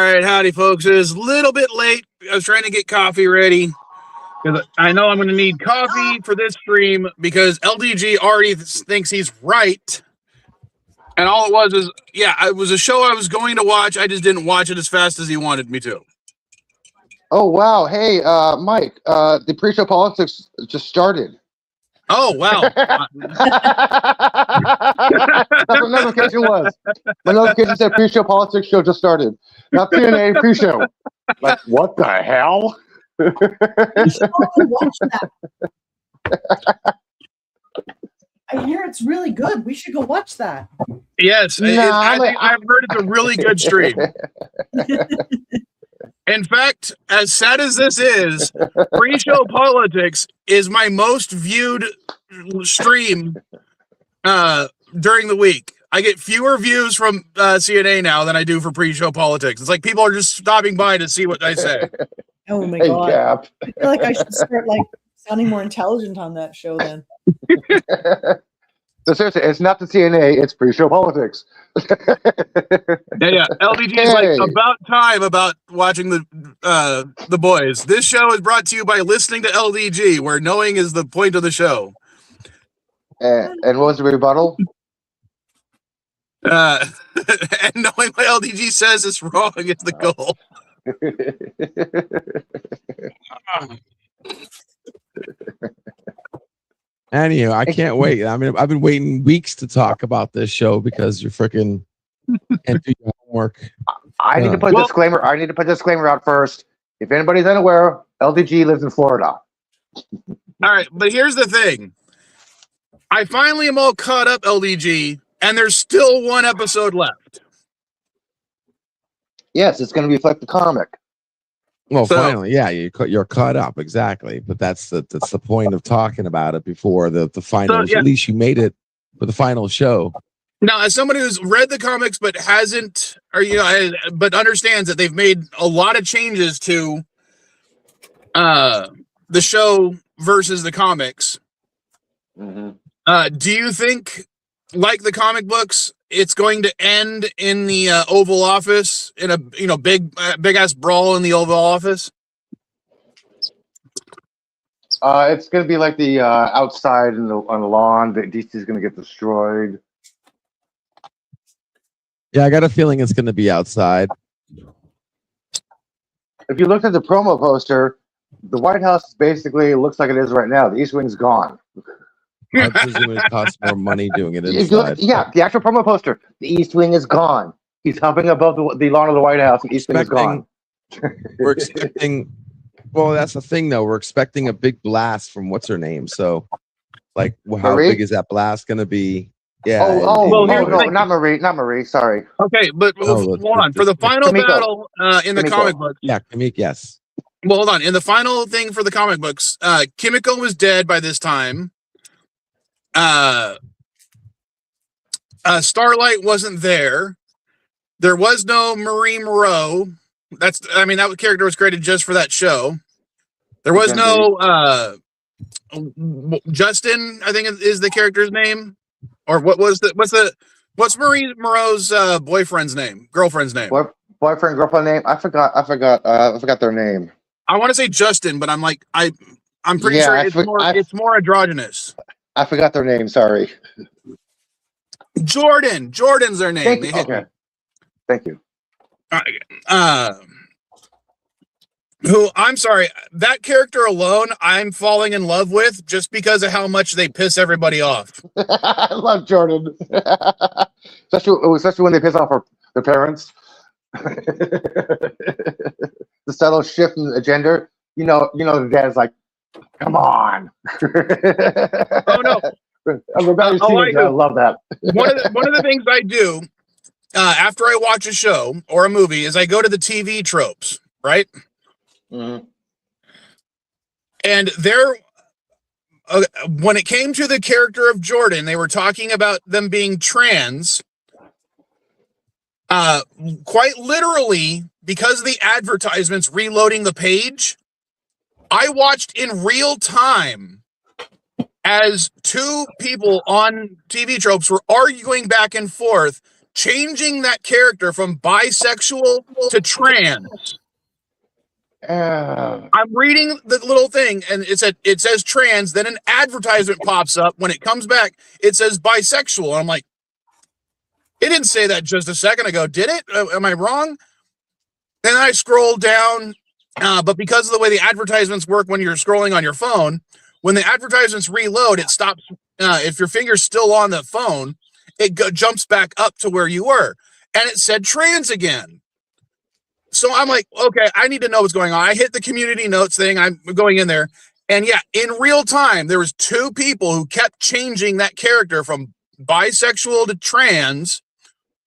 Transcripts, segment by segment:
right, howdy, folks. It is a little bit late. I was trying to get coffee ready because I know I'm going to need coffee for this stream because LDG already thinks he's right. And all it was is, yeah, it was a show I was going to watch. I just didn't watch it as fast as he wanted me to. Oh, wow. Hey, Mike, the pre-show politics just started. Oh, wow. That's what notification was. My notification said pre-show politics show just started. Not CNA pre-show. Like, what the hell? You should totally watch that. I hear it's really good. We should go watch that. Yes, I've heard it's a really good stream. In fact, as sad as this is, pre-show politics is my most viewed stream during the week. I get fewer views from CNA now than I do for pre-show politics. It's like people are just stopping by to see what I say. Oh my Hey, god! Cap. I feel like I should start sounding more intelligent on that show then. So seriously, it's not the CNA, it's pre-show politics. Yeah. LDG is like about time about watching the boys. This show is brought to you by listening to LDG, where knowing is the point of the show. And what was the rebuttal? And knowing what LDG says is wrong is the goal. Anyhow, I can't wait. I mean, I've been waiting weeks to talk about this show because you're freaking can't do your homework. I need to put a disclaimer. I need to put a disclaimer out first. If anybody's unaware, LDG lives in Florida. All right, but here's the thing. I finally am all caught up, LDG, and there's still one episode left. Yes, it's going to reflect the comic. Well, finally, yeah, you're caught up, exactly. But that's the point of talking about it before the final. So, yeah. At least you made it for the final show. Now, as somebody who's read the comics but hasn't, but understands that they've made a lot of changes to the show versus the comics. Mm-hmm. Do you think, like the comic books, it's going to end in the Oval Office in a big ass brawl in the Oval Office? It's going to be like the outside on the lawn. That DC is going to get destroyed. Yeah, I got a feeling it's going to be outside. If you look at the promo poster, the White House basically looks like it is right now. The East Wing's gone. I presume it costs more money doing it inside. Yeah, the actual promo poster. The East Wing is gone. He's humping above the lawn of the White House, and East Wing is gone. We're expecting. Well, that's the thing, though. We're expecting a big blast from what's her name. So, like, how big is that blast going to be? Yeah. No, not Marie. Not Marie. Sorry. Okay, but hold on. For the final battle in the comic book. Yeah, Kimiko, yes. Well, hold on. In the final thing for the comic books, Kimiko was dead by this time. Starlight wasn't there. There was no Marie Moreau. That character was created just for that show. There was no Justin, I think is the character's name. Or what's Marie Moreau's girlfriend's name? Boyfriend, girlfriend name? I forgot their name. I want to say Justin, but I'm pretty sure it's more androgynous. I forgot their name. Sorry. Jordan's their name. Thank you. Who, I'm sorry, that character alone, I'm falling in love with just because of how much they piss everybody off. I love Jordan. especially when they piss off their parents. The subtle shift in the gender. The dad's like, come on. Oh no. I love that. One of the things I do after I watch a show or a movie is I go to the TV tropes, right? Mm-hmm. And when it came to the character of Jordan, they were talking about them being trans. Quite literally, because of the advertisements reloading the page, I watched in real time as two people on TV tropes were arguing back and forth changing that character from bisexual to trans. I'm reading the little thing, and it says trans. Then an advertisement pops up. When it comes back, it says bisexual. And I'm like, it didn't say that just a second ago, did it? Am I wrong? And then I scroll down, but because of the way the advertisements work when you're scrolling on your phone, when the advertisements reload, it stops. If your finger's still on the phone, it jumps back up to where you were, and it said trans again. So I'm like, okay, I need to know what's going on. I hit the community notes thing. I'm going in there. And yeah, in real time, there was 2 people who kept changing that character from bisexual to trans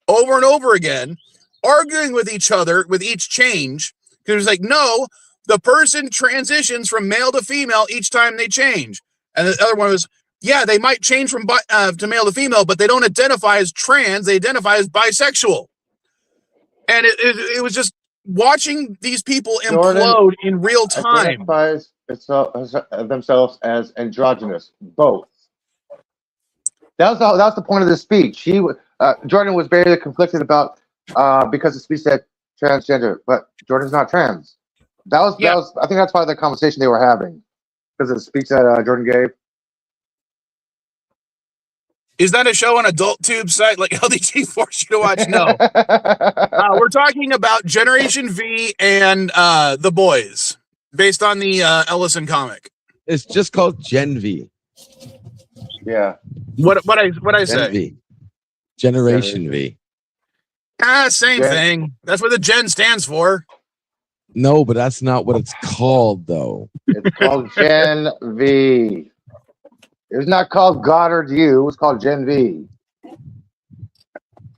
over and over again, arguing with each other with each change. Because it was like, no, the person transitions from male to female each time they change. And the other one was, yeah, they might change from to male to female, but they don't identify as trans. They identify as bisexual. And it was just watching these people implode in real time. Identifies themselves as androgynous, both. That was the point of the speech. Jordan was very conflicted about because the speech said transgender, but Jordan's not trans. That was I think that's part of the conversation they were having because of the speech that Jordan gave. Is that a show on adult tube site like LDG forced you to watch? No. We're talking about Generation V and The Boys, based on the Ellison comic. It's just called Gen V. Yeah. What I say? Gen V. Generation V. Same thing. That's what the Gen stands for. No, but that's not what it's called, though. It's called Gen V. It's not called Goddard U. It's called Gen V.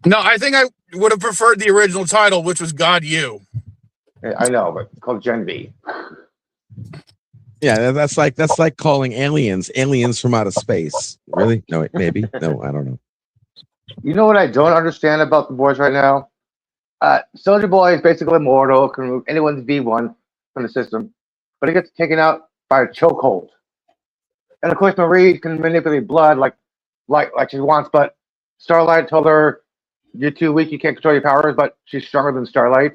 No, I think I would have preferred the original title, which was God U. I know, but it's called Gen V. Yeah, that's like calling aliens from outer space. Really? No, wait, maybe. No, I don't know. You know what I don't understand about the boys right now? Soldier Boy is basically immortal, can remove anyone's V1 from the system, but he gets taken out by a chokehold. And of course, Marie can manipulate blood like she wants, but Starlight told her, "You're too weak. You can't control your powers." But she's stronger than Starlight.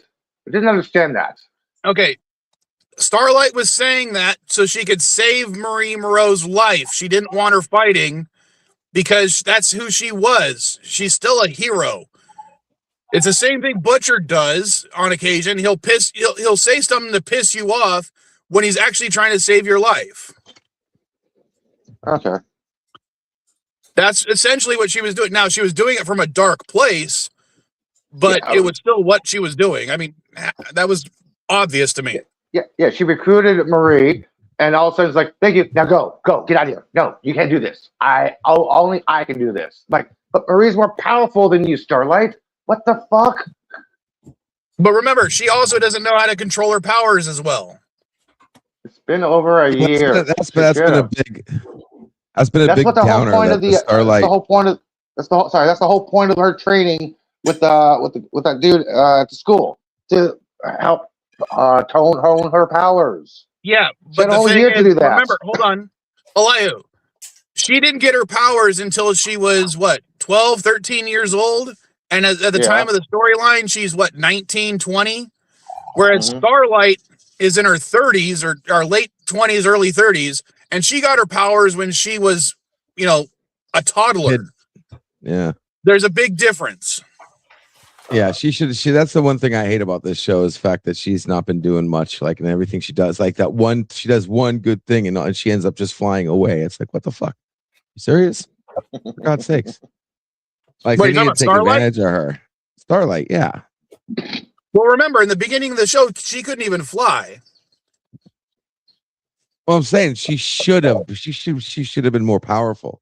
I didn't understand that. Okay, Starlight was saying that so she could save Marie Moreau's life. She didn't want her fighting because that's who she was. She's still a hero. It's the same thing Butcher does on occasion. He'll say something to piss you off when he's actually trying to save your life. Okay. That's essentially what she was doing. Now, she was doing it from a dark place, but it was still what she was doing. I mean, that was obvious to me. Yeah. She recruited Marie, and all of a sudden it's like, "Thank you. Now go, get out of here. No, you can't do this. Only I can do this." Like, but Marie's more powerful than you, Starlight. What the fuck? But remember, she also doesn't know how to control her powers as well. It's been over a year. That's been a big downer. Starlight. That's the whole point of her training with that dude at the school to help hone her powers. Yeah, but the thing is, remember, hold on, Elihu, she didn't get her powers until she was 12, 13 years old, and at the time of the storyline, she's 19, 20, whereas Starlight is in her 30s or late 20s, early 30s, and she got her powers when she was, a toddler. Yeah. There's a big difference. Yeah, that's the one thing I hate about this show is the fact that she's not been doing much, like in everything she does. Like she does one good thing and she ends up just flying away. It's like, what the fuck? You serious? For God's sakes. Like, they need to take advantage of her. Starlight, yeah. Well, remember, in the beginning of the show, she couldn't even fly. Well, I'm saying she should have been more powerful.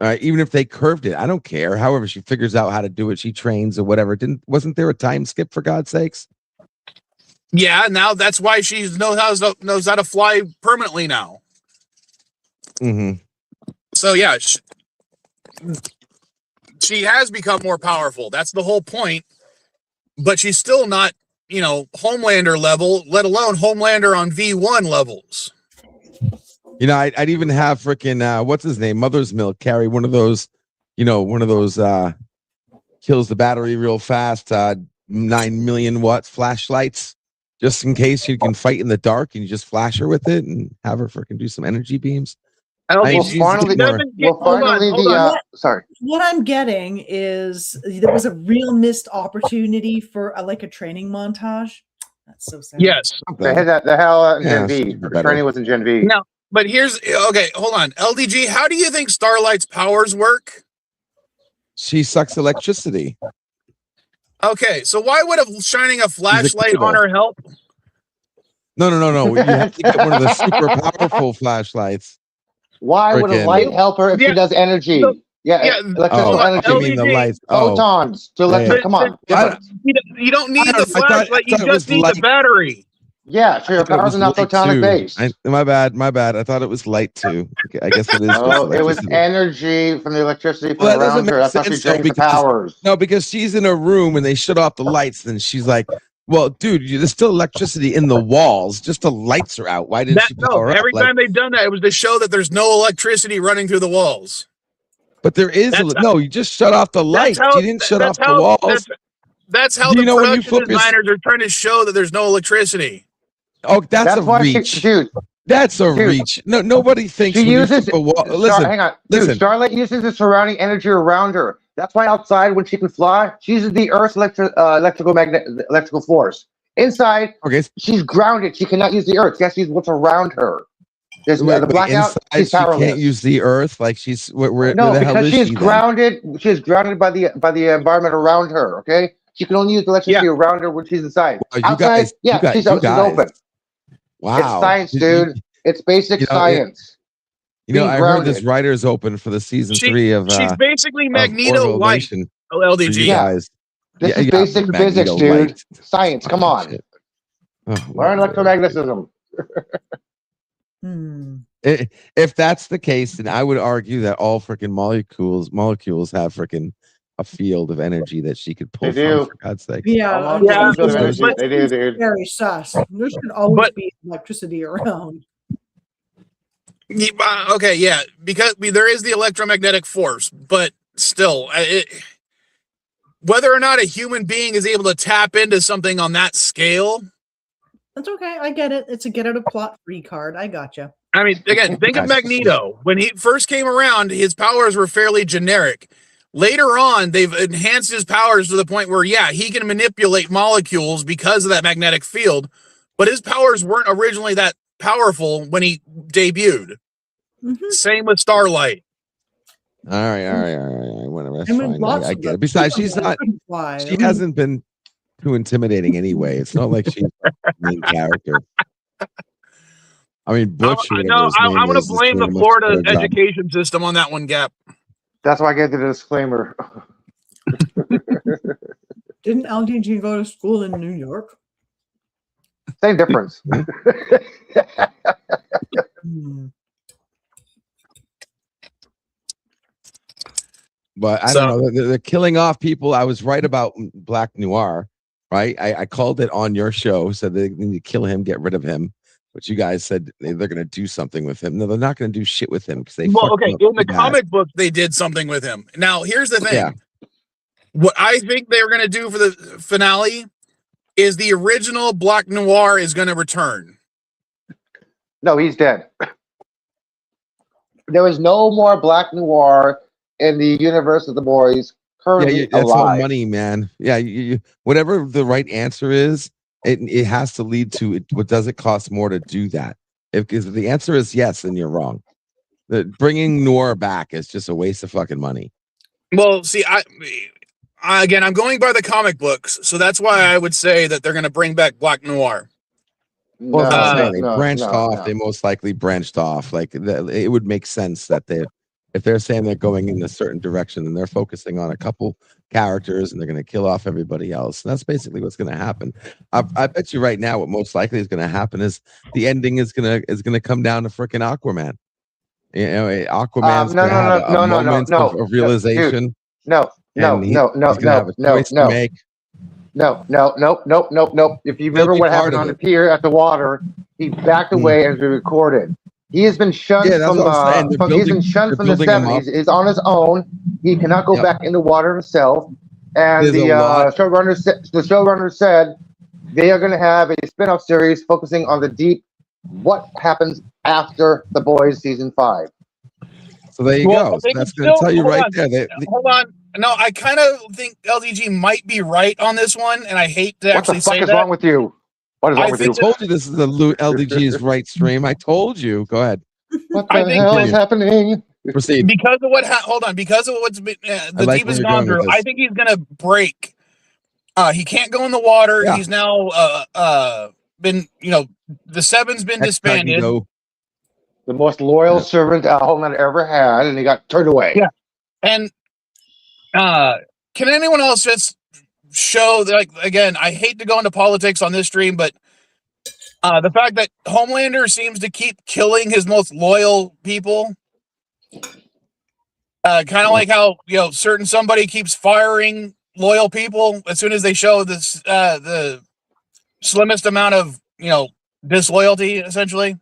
All right, even if they curved it, I don't care. However, she figures out how to do it. She trains or whatever. Wasn't there a time skip, for God's sakes? Yeah, now that's why she knows how to fly permanently now. Mm-hmm. So yeah, she has become more powerful. That's the whole point. But she's still not, Homelander level, let alone Homelander on V1 levels. I'd even have freaking what's his name, Mother's Milk, carry one of those, kills the battery real fast. 9 million watts flashlights, just in case you can fight in the dark, and you just flash her with it and have her freaking do some energy beams. LDG hold on. Sorry. What I'm getting is there was a real missed opportunity for like a training montage. That's so sad. Yes. They had that the hell in Yeah, Gen V. super The better. training was in Gen V. No, but hold on. LDG, how do you think Starlight's powers work? She sucks electricity. Okay, so why would shining a flashlight on her help? No. You have to get one of the super powerful flashlights. Why would a light help her if she does energy? Electrical energy. You mean the lights? Photons to electric. Come on. You don't need the flashlight. You just need the battery. Yeah, so your powers are not photonic based. My bad. I thought it was light too. I guess it is. Oh, it was energy from the electricity from around her. That's how she drains the powers. No, because she's in a room and they shut off the lights, and she's like, "Well, dude, there's still electricity in the walls. Just the lights are out. Why didn't she power up?" Every time they've done that, it was to show that there's no electricity running through the walls. But there is you just shut off the lights. You didn't shut off the walls. That's how the production designers are trying to show that there's no electricity. Oh, that's a reach, dude. That's a reach. No, nobody thinks she uses. Listen, hang on, dude. Starlight uses the surrounding energy around her. That's why outside, when she can fly, she uses the Earth's electrical force. Inside, she's grounded. She cannot use the Earth. She has to use what's around her. There's the blackout. She's powerless. She can't use the Earth. Like she's where no, the hell because is she's she grounded. Then? She's grounded by the environment around her. Okay, she can only use the electricity around her when she's inside. Well, outside, she's open. Wow, it's science, dude. It's basic science. I heard this writer's open for the season 3 of. She's basically Magneto Light. LDG. Guys. This is basic physics, dude. Light. Science. Come on. Learn electromagnetism. If that's the case, then I would argue that all freaking molecules have freaking a field of energy that she could pull from, for God's sake. Yeah, they do, dude. Very sus. There should always be electricity around. Okay, yeah, because there is the electromagnetic force, but still, whether or not a human being is able to tap into something on that scale. That's okay. I get it. It's a get out of plot free card. I gotcha. I mean, again, think of Magneto. When he first came around, his powers were fairly generic. Later on, they've enhanced his powers to the point where, he can manipulate molecules because of that magnetic field, but his powers weren't originally that powerful when he debuted. Same with Starlight. All right. Whatever. That's fine. I get it. Besides, she hasn't been too intimidating anyway. It's not like she's a main character. I mean, Butch. I'm going to blame the Florida education system on that one, Gap. That's why I gave the disclaimer. Didn't LDG go to school in New York? Same difference. But I don't know. They're killing off people. I was right about Black Noir, right? I called it on your show, said they need to kill him, get rid of him. But you guys said they're going to do something with him. No, they're not going to do shit with him because they. Well, okay. In the comic book, they did something with him. Now, here's the thing. Yeah. What I think they were going to do for the finale is the original Black Noir is going to return. No, he's dead. There is no more Black Noir in the universe of the boys currently that's alive. all money, man. Yeah, whatever the right answer is. It has to lead to it. What does it cost more to do that? If the answer is yes, then you're wrong. Bringing Noir back is just a waste of fucking money. Well, see, again, I'm going by the comic books, so that's why I would say that they're going to bring back Black Noir. Well, they branched off. They most likely branched off. Like it would make sense that if they're saying they're going in a certain direction and they're focusing on a couple characters and they're going to kill off everybody else. And that's basically what's going to happen. I bet you right now what most likely is going to happen is the ending is going to come down to freaking Aquaman. Aquaman's going to have a moment of realization. No. Nope. If you remember what happened on the pier at the water, he backed away and been recorded. He has been shunned he's been shunned from the 70s. He's on his own. He cannot go back in the water himself. And There's a lot. the showrunner said they are going to have a spin-off series focusing on the deep, what happens after The Boys season 5. So there you Well, go. they So that's could going to still- tell you hold right on. there. Hold on. No, I kind of think LDG might be right on this one, and I hate to What the actually fuck say is that. wrong with you? What is I wrong with I you? think told you this is the LDG's right stream. I told you. Go ahead. What I the think hell that- is happening? Proceed. because of what hold on, because of what's been the like deep where has you're gone going with through, this. I think he's gonna break. He can't go in the water. Yeah. He's now been the Seven's been disbanded. Ex-Cognito. The most loyal Yeah. servant Homeland ever had, and he got turned away. Yeah. And can anyone else just show that, like, again, I hate to go into politics on this stream, but the fact that Homelander seems to keep killing his most loyal people. Kind of like how certain somebody keeps firing loyal people as soon as they show this the slimmest amount of disloyalty, essentially.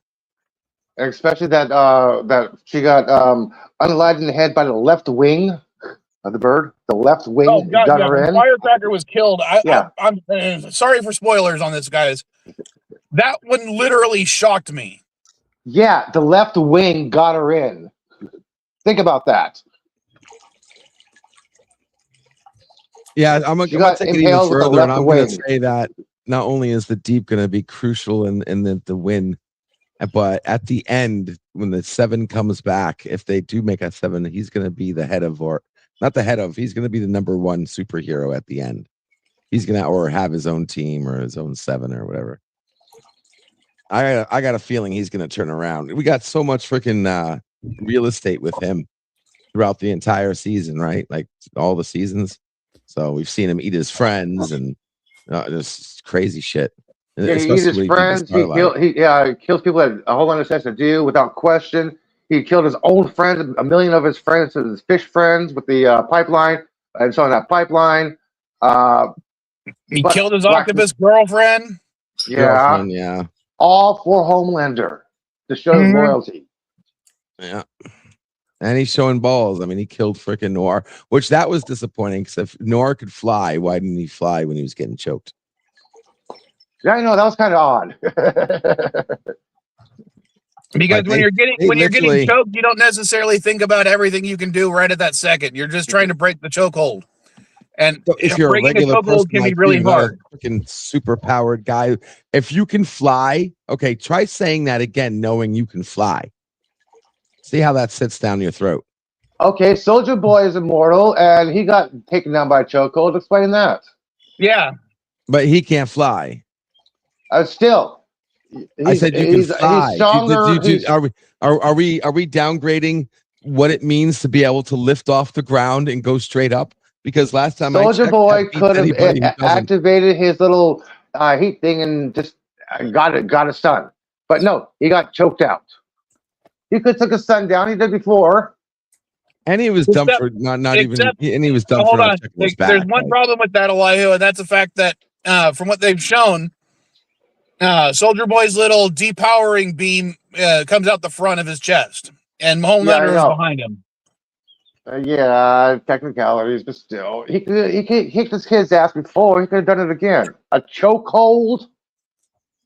Especially that she got unaligned in the head by the left wing of the bird. The left wing Oh God, got yeah, her when in. Firecracker was killed. Yeah. I'm sorry for spoilers on this, guys. That one literally shocked me. Yeah, the left wing got her in. Think about that. Yeah, I'm She gonna got take it even impaled with the further, and left I'm gonna wing. say that not only is the deep gonna be crucial in the win, but at the end when the 7 comes back, if they do make a 7, he's gonna be the head of, or not the head of, he's gonna be the number 1 superhero at the end. He's gonna or have his own team or his own 7 or whatever. I got a feeling he's gonna turn around. We got so much freaking real estate with him throughout the entire season, right? Like all the seasons. So we've seen him eat his friends and just crazy shit. Yeah, he Especially eat his when he did the friends. He Starlight. he kills people that a whole lot of sense to do without question. He killed his own friends, a million of his friends, his fish friends, with the pipeline, and so on that pipeline. He But killed his Black- octopus girlfriend. Yeah, Girlfriend, yeah. all for Homelander to show his Mhm. loyalty. Yeah. And he's showing balls. I mean, he killed freaking Noir, which that was disappointing because if Noir could fly, why didn't he fly when he was getting choked? Yeah, I know that was kind of odd. Because Like, when you're getting literally- choked, you don't necessarily think about everything you can do right at that second. You're just trying to break the chokehold. And So if you're a breaking regular chokehold person can be like really you, not a hard. freaking super powered guy, if you can fly, okay, try saying that again, knowing you can fly. See how that sits down your throat. Okay, Soldier Boy is immortal, and he got taken down by a chokehold. Explain that. Yeah. But he can't fly. Still, I said you can fly. He's stronger. Are we downgrading what it means to be able to lift off the ground and go straight up? Because last time Soldier Boy that beats could anybody who have doesn't. activated his little heat thing and just got a stun. But no, he got choked out. He could took a stun down. He did before. And he was dumb Except- for not even. except- And he was dumb Hold for not on. checking his There's back. one right? problem with that, Elihu, and that's the fact that from what they've shown, Soldier Boy's little depowering beam comes out the front of his chest, and Homelander is know. behind him. Yeah, technicalities, but still, he kicked this kid's ass before. He could have done it again. A chokehold.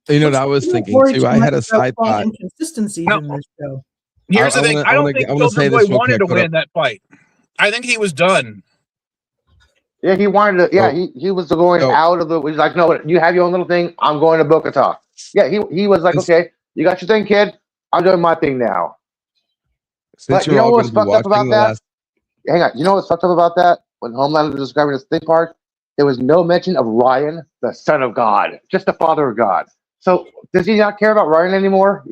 You know what I was thinking Worried too. too I had a much about side plot thought. inconsistencies No. in this show. Here's the I thing: wanna- I I don't wanna- think I wanna Soldier say Boy this real wanted quick, to hold up. win that fight. I think he was done. Yeah, he wanted to. Yeah, So- he was going so- out of the. He's like, no, you have your own little thing. I'm going to Bo-Katan. Yeah, he was like, Since- okay, you got your thing, kid. I'm doing my thing now. Since But you you're know all what's going to be fucked up watching about the that? last. Hang on. You know what's fucked up about that? When Homelander was describing this thing part, there was no mention of Ryan, the son of God, just the father of God. So does he not care about Ryan anymore?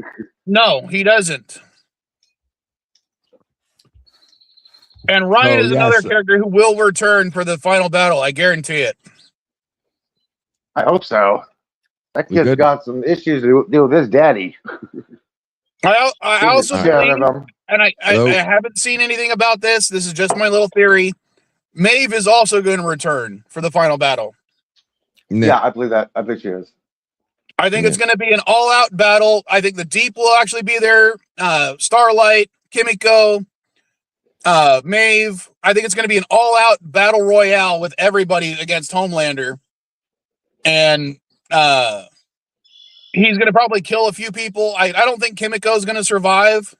No, he doesn't. And Ryan Oh, is another yes. character who will return for the final battle. I guarantee it. I hope so. That We kid's good? got some issues to deal with his daddy. I also Shit out believe, of him. and I Hello? haven't seen anything about this. This is just my little theory. Maeve is also going to return for the final battle. Yeah, I believe that. I believe she is. I think Yeah. it's going to be an all-out battle. I think the Deep will actually be there. Starlight, Kimiko, Maeve. I think it's going to be an all-out battle royale with everybody against Homelander, and he's going to probably kill a few people. I don't think Kimiko is going to survive.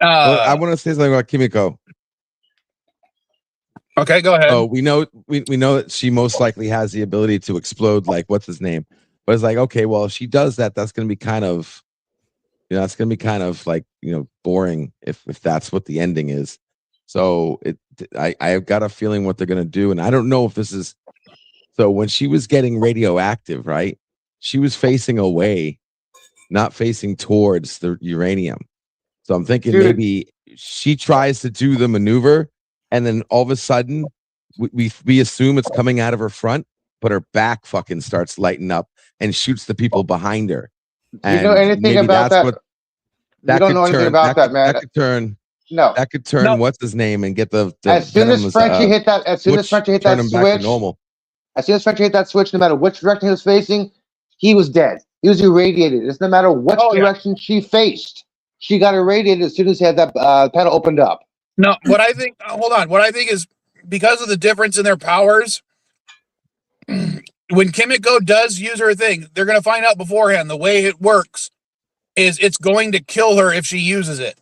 I want to say something about Kimiko. Okay, go ahead. Oh, we know that she most likely has the ability to explode, like what's his name. But it's like, okay, well, if she does that, that's going to be kind of, it's going to be kind of like, boring if that's what the ending is. So I've got a feeling what they're going to do, and I don't know if this is. So when she was getting radioactive, right, she was facing away, not facing towards the uranium. So I'm thinking maybe she tries to do the maneuver, and then all of a sudden we assume it's coming out of her front, but her back fucking starts lighting up and shoots the people behind her. Do you know anything about that? You don't know anything about that, man. That could turn. No. That could turn. No. What's his name? And get the as soon as Frenchie hit that. As soon as Frenchie hit that switch. Normal. As soon as Frenchie hit that switch, no matter which direction he was facing, he was dead. He was irradiated. It's no matter which direction she faced. She got irradiated as soon as he had that panel opened up. No, what I think. Hold on. What I think is because of the difference in their powers. When Kimiko does use her thing, they're going to find out beforehand the way it works is it's going to kill her if she uses it.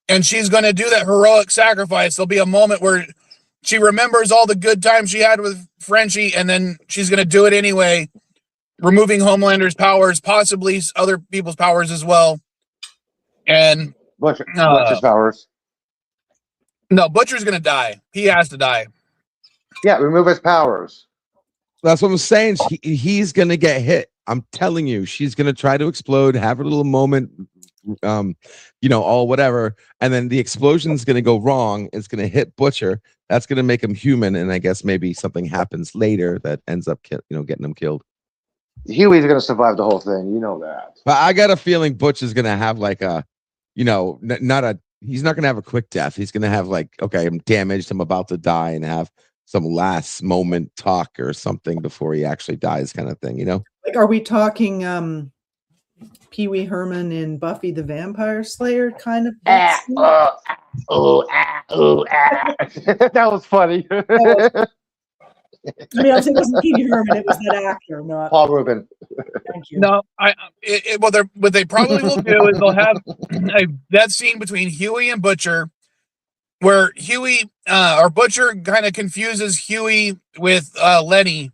And she's going to do that heroic sacrifice. There'll be a moment where she remembers all the good times she had with Frenchie, and then she's going to do it anyway, removing Homelander's powers, possibly other people's powers as well. And Butcher's powers. No, Butcher's going to die. He has to die. Yeah, remove his powers. That's what I'm saying. He's going to get hit. I'm telling you, she's going to try to explode, have a little moment, all whatever. And then the explosion's going to go wrong. It's going to hit Butcher. That's going to make him human. And I guess maybe something happens later that ends up, getting him killed. Huey's going to survive the whole thing. You know that. But I got a feeling Butch is going to have like a, he's not going to have a quick death. He's going to have like, okay, I'm damaged. I'm about to die, and have some last moment talk or something before he actually dies, kind of thing, Like, are we talking Pee Wee Herman in Buffy the Vampire Slayer kind of? That was funny. I mean, I was saying it wasn't Pee Wee Herman; it was that actor, not Paul Rubin. Thank you. No, what they probably will do is they'll have that scene between Huey and Butcher, where Huey or Butcher kind of confuses Huey with Lenny,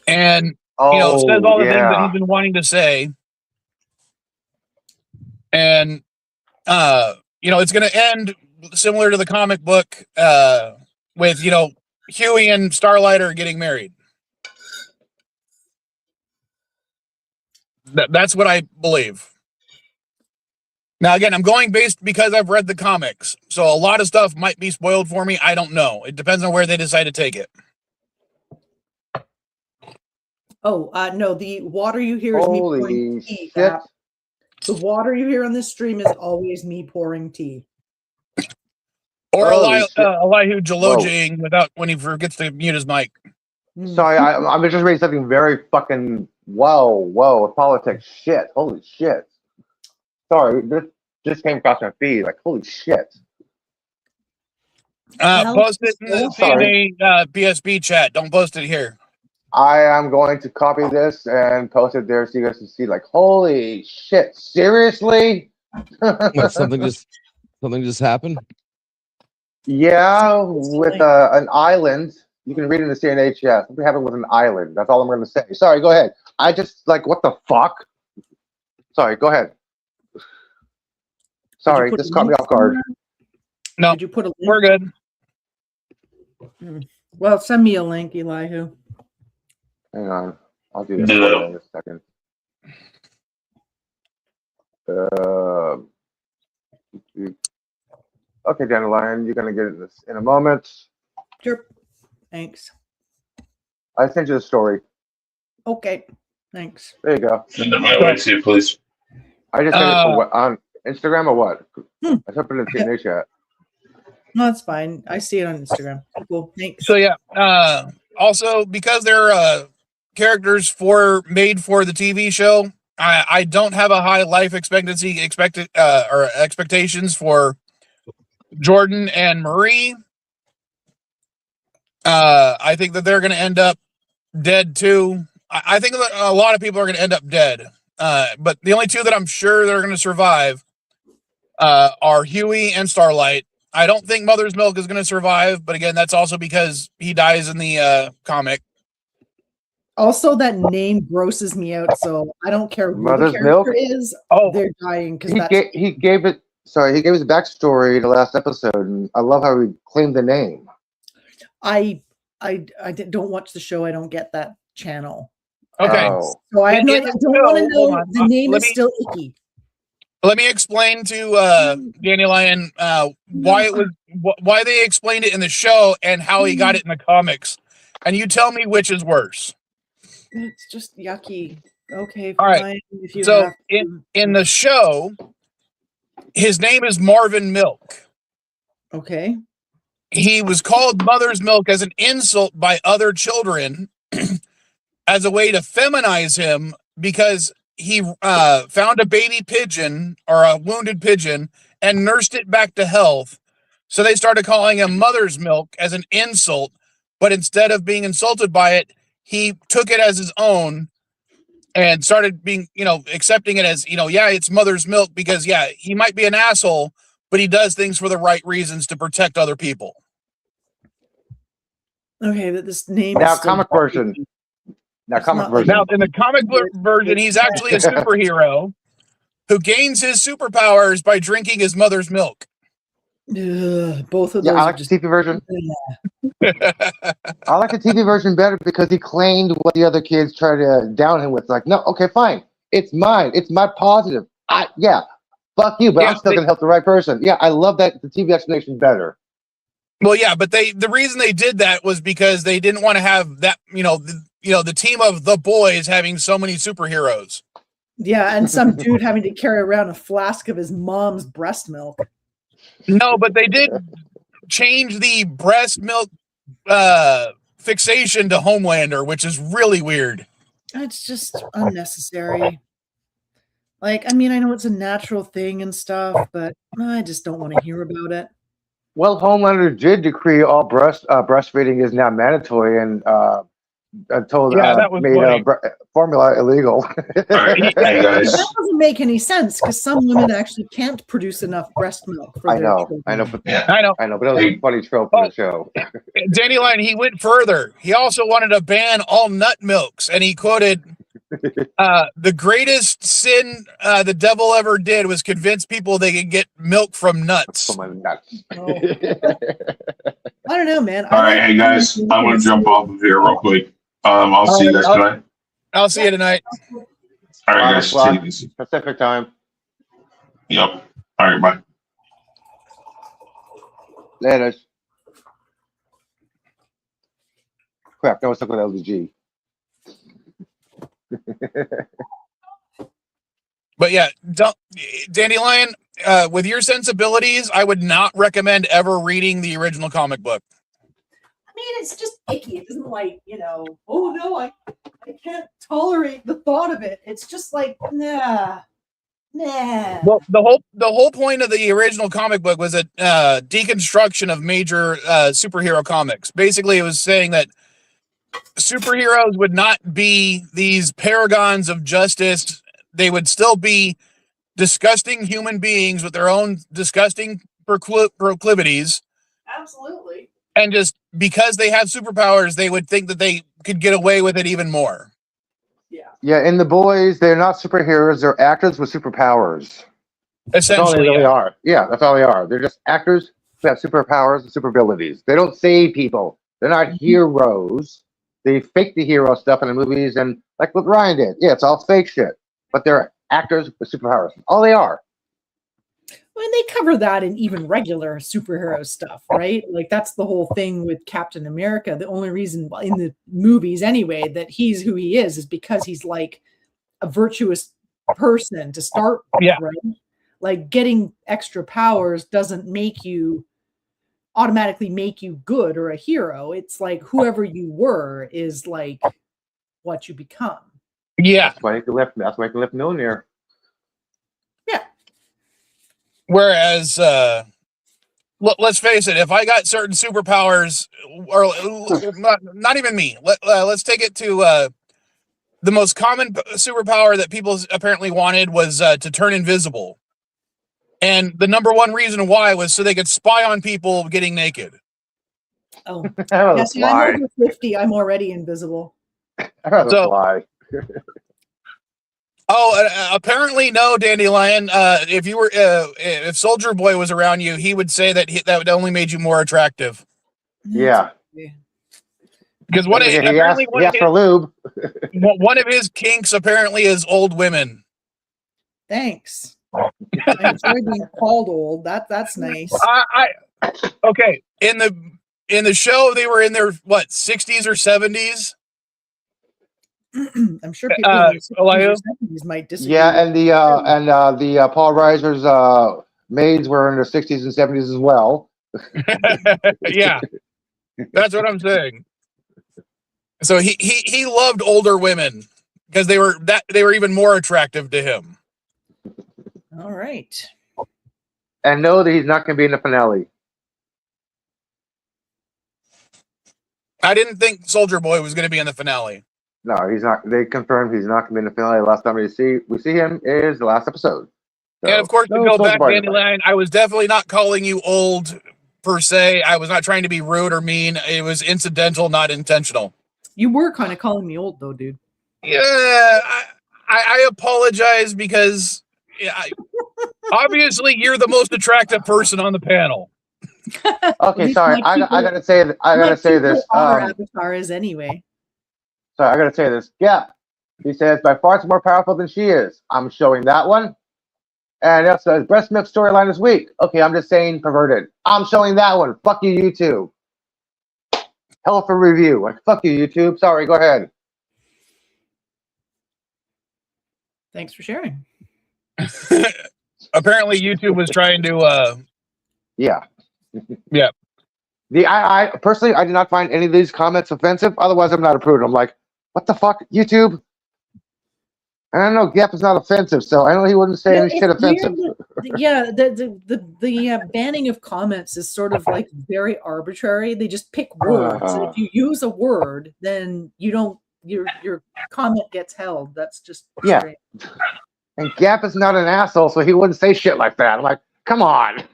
and says all the things that he's been wanting to say, and it's going to end similar to the comic book with Huey and Starlight are getting married. That's what I believe. Now, again, I'm going based because I've read the comics, so a lot of stuff might be spoiled for me. I don't know. It depends on where they decide to take it. Oh, no, the water you hear is me pouring tea. The water you hear on this stream is always me pouring tea. Or Elihu Jalojing when he forgets to mute his mic. Sorry, I'm just reading something very fucking whoa, politics shit. Holy shit. Sorry, this came across my feed. Like, holy shit. Post it in the CNA PSP chat. Don't post it here. I am going to copy this and post it there so you guys can see, like, holy shit. Seriously? What, something just happened? Yeah, with an island. You can read in the CNA chat. Something happened with an island. That's all I'm going to say. Sorry, go ahead. I just, like, what the fuck? Sorry, go ahead. Sorry, this caught me off guard. No, did you put a link? We're good. Well, send me a link, Elihu. Hang on. I'll do this in a second. Okay, Dandelion, you're going to get this in a moment. Sure. Thanks. I sent you the story. Okay. Thanks. There you go. Send it my way too, please. I just sent it on Instagram or what? I sent it in the CNA chat. No, that's fine. I see it on Instagram. Cool. Thanks. So, yeah. Also, because they're characters made for the TV show, I don't have a high life expectancy expectations for Jordan and Marie. I think that they're going to end up dead too. I think that a lot of people are going to end up dead. But the only two that I'm sure that are going to survive are Huey and Starlight. I don't think Mother's Milk is going to survive, but again, that's also because he dies in the comic. Also, that name grosses me out, so I don't care who Mother's the character Milk? is. Oh. They're dying because he gave his backstory in the last episode, and I love how he claimed the name. I don't watch the show. I don't get that channel. Okay. So I don't want to know. The name is still icky. Let me explain to Dandelion why they explained it in the show and how he got it in the comics, and you tell me which is worse. It's just yucky. Okay, all fine. right. If you So in the show, his name is Marvin Milk. Okay. He was called Mother's Milk as an insult by other children as a way to feminize him because he found a baby pigeon or a wounded pigeon and nursed it back to health. So they started calling him Mother's Milk as an insult, but instead of being insulted by it, he took it as his own and started being, accepting it as, yeah, it's Mother's Milk because, yeah, he might be an asshole, but he does things for the right reasons to protect other people. Okay, but this name now is comic version. Now in the comic book version, he's actually a superhero who gains his superpowers by drinking his mother's milk. Both of those. Yeah, I like the TV version. I like the TV version better because he claimed what the other kids tried to down him with. Like, no, okay, fine. It's mine. It's my positive. Fuck you, but I'm still gonna help the right person. Yeah, I love that. The TV explanation better. Well, yeah, but the reason they did that was because they didn't want to have that, the team of the boys having so many superheroes. Yeah, and some dude having to carry around a flask of his mom's breast milk. No, but they did change the breast milk fixation to Homelander, which is really weird. It's just unnecessary. Like, I mean, I know it's a natural thing and stuff, but I just don't want to hear about it. Well, Homelander did decree all breastfeeding is now mandatory and made formula illegal. Hey guys. That doesn't make any sense because some women actually can't produce enough breast milk for their children. I know, but it was a funny trope in the show. Dandelion, he went further. He also wanted to ban all nut milks, and he quoted, the greatest sin the devil ever did was convince people they could get milk from nuts. From my nuts. I don't know, man. All right, hey guys, I'm gonna jump off of here real quick. I'll see you guys tonight. I'll see you tonight. All right, guys. See you easy. Pacific time. Yep. All right, bye. Later. Crap, that was stuck with LDG. But yeah, Dandelion, with your sensibilities, I would not recommend ever reading the original comic book. I mean, it's just icky. It isn't like, oh no, I can't tolerate the thought of it. It's just like, nah. Well, the whole point of the original comic book was a deconstruction of major superhero comics. Basically, it was saying that superheroes would not be these paragons of justice. They would still be disgusting human beings with their own disgusting proclivities. Absolutely. And just because they have superpowers, they would think that they could get away with it even more. Yeah, in The Boys, they're not superheroes. They're actors with superpowers. Essentially, that's all they really are. Yeah, that's all they are. They're just actors who have superpowers and super abilities. They don't save people. They're not heroes. They fake the hero stuff in the movies, and like what Ryan did. Yeah, it's all fake shit. But they're actors with superpowers. All they are. I mean, they cover that in even regular superhero stuff, right? Like, that's the whole thing with Captain America. The only reason in the movies, anyway, that he's who he is because he's like a virtuous person to start with, right? Like, getting extra powers doesn't automatically make you good or a hero. It's like whoever you were is like what you become. Yeah. That's why you can lift millionaire. Yeah. Whereas let's face it. If I got certain superpowers, or not even me, let's take it to the most common superpower that people apparently wanted was to turn invisible. And the number one reason why was so they could spy on people getting naked. Oh, I'd rather yes, I'm fly. over 50. I'm already invisible. I'd rather So- fly. Oh, apparently no, Dandelion. If Soldier Boy was around you, he would say that that only made you more attractive. Yeah. Because He asked for lube. one of his kinks apparently is old women. Thanks. I enjoy being called old. That's nice. Okay. In the show, they were in their 60s or 70s. I'm sure people in their 60s or Elihu? 70s might disagree. Yeah, and the Paul Reiser's maids were in their 60s and 70s as well. Yeah, that's what I'm saying. So he loved older women because they were even more attractive to him. All right. And know that he's not going to be in the finale. I didn't think Soldier Boy was going to be in the finale. No, he's not. They confirmed he's not going to be in the finale. Last time we see him is the last episode. So, And of course, to no go Soldier back, Boy Dandelion, I was definitely not calling you old per se. I was not trying to be rude or mean. It was incidental, not intentional. You were kind of calling me old, though, dude. Yeah, I apologize because obviously you're the most attractive person on the panel. Okay, sorry. I gotta say this. Our avatar is anyway. Sorry, I gotta say this. Yeah, he says by far more powerful than she is. I'm showing that one. And that's the breast milk storyline this week. Okay, I'm just saying perverted. I'm showing that one. Fuck you, YouTube. Hell for review. Like, fuck you, YouTube. Sorry, go ahead. Thanks for sharing. Apparently, YouTube was trying to. Yeah. Yeah. I personally, I did not find any of these comments offensive. Otherwise, I'm not approved. I'm like, what the fuck, YouTube? And I know Gap is not offensive, so I know he wouldn't say any shit offensive. Yeah, the banning of comments is sort of like very arbitrary. They just pick words. And if you use a word, then you don't. Your comment gets held. That's just strange. And Gap is not an asshole, so he wouldn't say shit like that. I'm like, come on.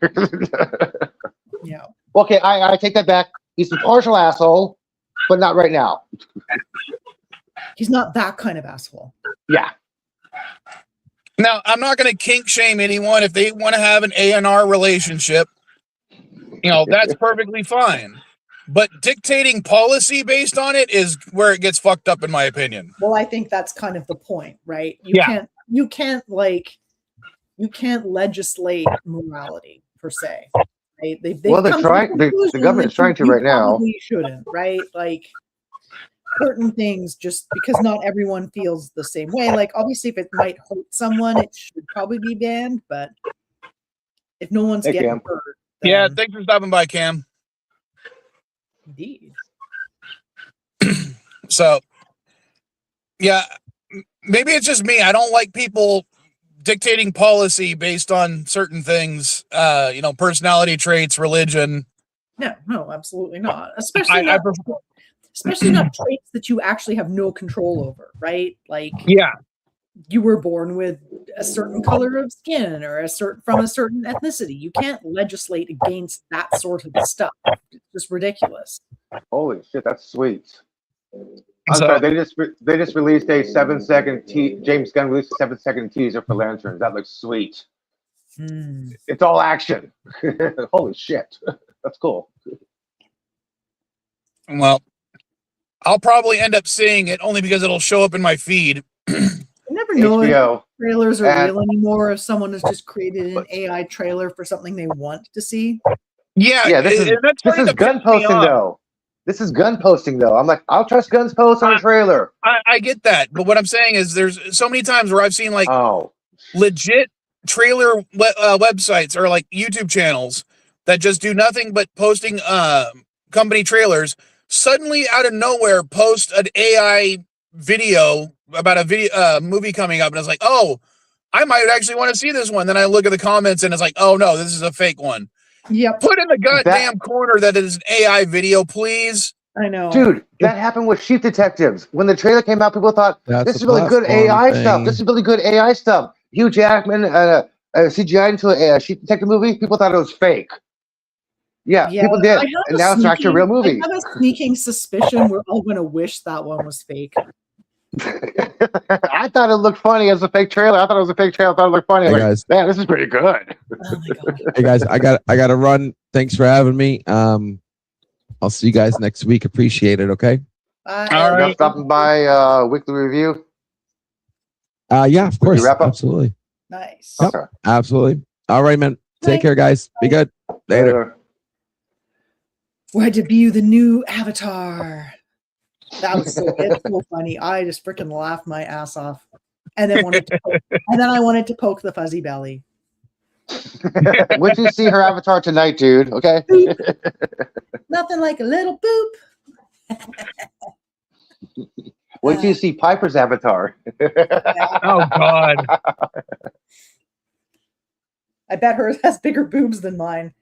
Yeah. Okay, I take that back. He's a partial asshole, but not right now. He's not that kind of asshole. Yeah. Now, I'm not going to kink shame anyone if they want to have an A&R relationship. That's perfectly fine. But dictating policy based on it is where it gets fucked up, in my opinion. Well, I think that's kind of the point, right? You can't legislate morality per se. Right? They're trying. The government's trying to right now. You shouldn't, right? Like certain things, just because not everyone feels the same way. Like obviously, if it might hurt someone, it should probably be banned. But if no one's getting hurt, yeah. Thanks for stopping by, Cam. Indeed. So, yeah, maybe it's just me. I don't like people dictating policy based on certain things, personality traits, religion. No, absolutely not. Especially not traits that you actually have no control over, right? Like, yeah, you were born with a certain color of skin or from a certain ethnicity. You can't legislate against that sort of stuff. It's just ridiculous. Holy shit, that's sweet. I'm sorry, they just released a 7-second James Gunn released a 7-second teaser for Lanterns. That looks sweet. It's all action. Holy shit. That's cool. Well, I'll probably end up seeing it only because it'll show up in my feed. You never know if trailers are real anymore, if someone has just created an AI trailer for something they want to see. Yeah, this is gun posting though. This is gun posting though. I'm like, I'll trust Gun's post on a trailer. I get that, but what I'm saying is there's so many times where I've seen like legit trailer websites or like YouTube channels that just do nothing but posting company trailers, suddenly out of nowhere post an AI video about a movie coming up, and it's like, oh, I might actually want to see this one. Then I look at the comments and it's like, oh no, this is a fake one. Yep, Put in the goddamn corner that is an AI video, please. I know. Dude, that happened with Sheep Detectives. When the trailer came out, people thought, That's this is a really good platform AI thing. stuff. This is really good AI stuff. Hugh Jackman CGI into a Sheep Detective movie. People thought it was fake. Yeah, people did. And now it's actually a real movie. I have a sneaking suspicion we're all going to wish that one was fake. I thought it looked funny as a fake trailer. I thought it was a fake trailer. I thought it looked funny. Hey, Like, guys. man, this is pretty good. Oh my god. Hey guys, I got to run. Thanks for having me. I'll see you guys next week. Appreciate it. Okay. All Not right. stopping by weekly review. Yeah, of course. wrap up? Absolutely. Nice. Yep. Okay. Absolutely. All right, man. Take Night. care, guys. Be good. Later. We had to be the new Avatar. That was it's so funny. I just freaking laughed my ass off, and then I wanted to poke the fuzzy belly. Wait till you see her avatar tonight, dude. Okay. Nothing like a little boop. Wait till you see Piper's avatar. Oh God. I bet hers has bigger boobs than mine.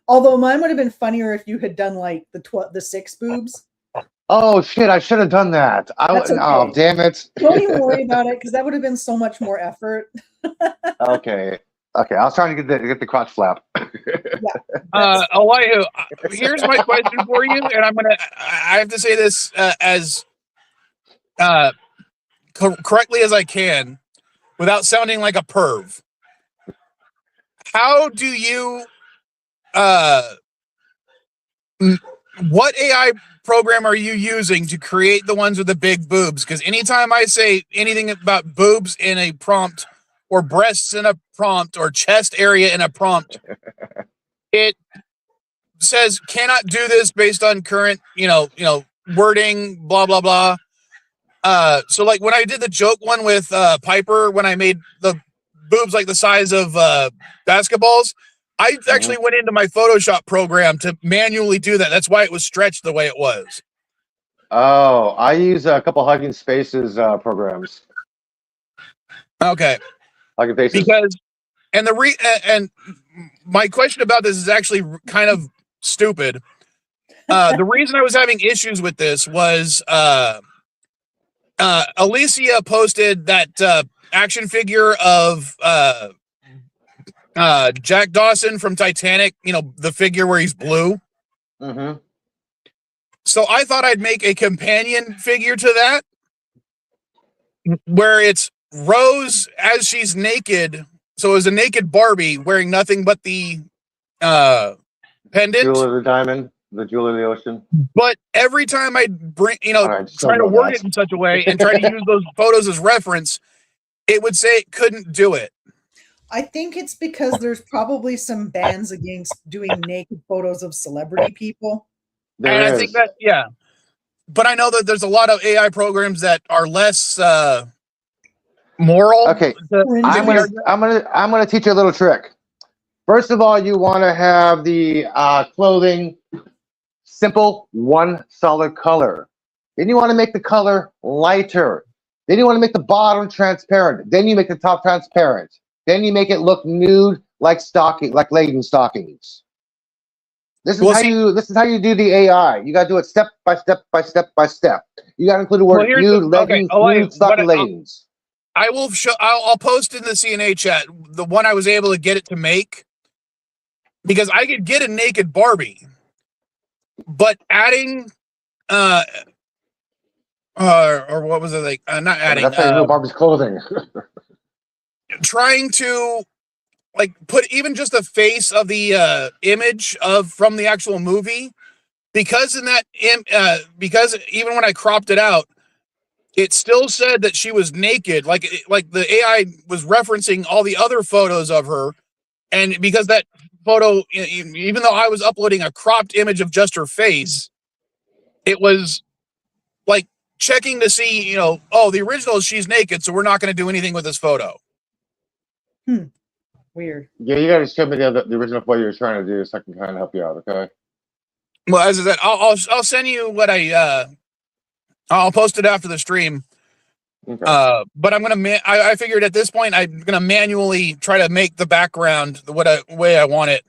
Although mine would have been funnier if you had done like the 6 boobs. Oh shit! I should have done that. That's okay. Oh damn it! Don't even worry about it because that would have been so much more effort. Okay. I was trying to get the crotch flap. Elihu, here's my question for you, and I have to say this as correctly as I can, without sounding like a perv. How do you what AI program are you using to create the ones with the big boobs? Because anytime I say anything about boobs in a prompt, or breasts in a prompt, or chest area in a prompt, it says cannot do this based on current, wording, blah blah blah. So like when I did the joke one with Piper, when I made the boobs like the size of basketballs, I actually went into my Photoshop program to manually do that. That's why it was stretched the way it was. Oh, I use a couple Hugging Spaces programs. Okay. Hugging Faces. Because, and my question about this is actually kind of stupid. The reason I was having issues with this was Alicia posted that action figure of Jack Dawson from Titanic, the figure where he's blue. Mm-hmm. So I thought I'd make a companion figure to that where it's Rose as she's naked. So it was a naked Barbie wearing nothing but the pendant. Jewel of the diamond, the jewel of the ocean. But every time I'd bring, right, try to word it in such a way and try to use those photos as reference, it would say it couldn't do it. I think it's because there's probably some bans against doing naked photos of celebrity people. I think that, yeah. But I know that there's a lot of AI programs that are less moral. Okay, I'm gonna teach you a little trick. First of all, you want to have the clothing simple, one solid color. Then you want to make the color lighter. Then you want to make the bottom transparent. Then you make the top transparent. Then you make it look nude, like laden stockings. This is how you do the AI. You got to do it step by step by step by step. You got to include the word nude, leggings, nude stocking leggings. I will show. I'll post in the CNA chat the one I was able to get it to make, because I could get a naked Barbie, but adding or what was it like? Not adding. That's how you do Barbie's clothing. Trying to like put even just the face of the image from the actual movie, because in that because even when I cropped it out, it still said that she was naked. Like the AI was referencing all the other photos of her, and because that photo, even though I was uploading a cropped image of just her face, it was like checking to see, oh, the original is she's naked, so we're not going to do anything with this photo. Weird. Yeah, you got to show me the original photo you were trying to do so I can kind of help you out, okay? Well, as I said, I'll send you what I'll post it after the stream. Okay. But I'm gonna. I figured at this point I'm gonna manually try to make the background the way I want it.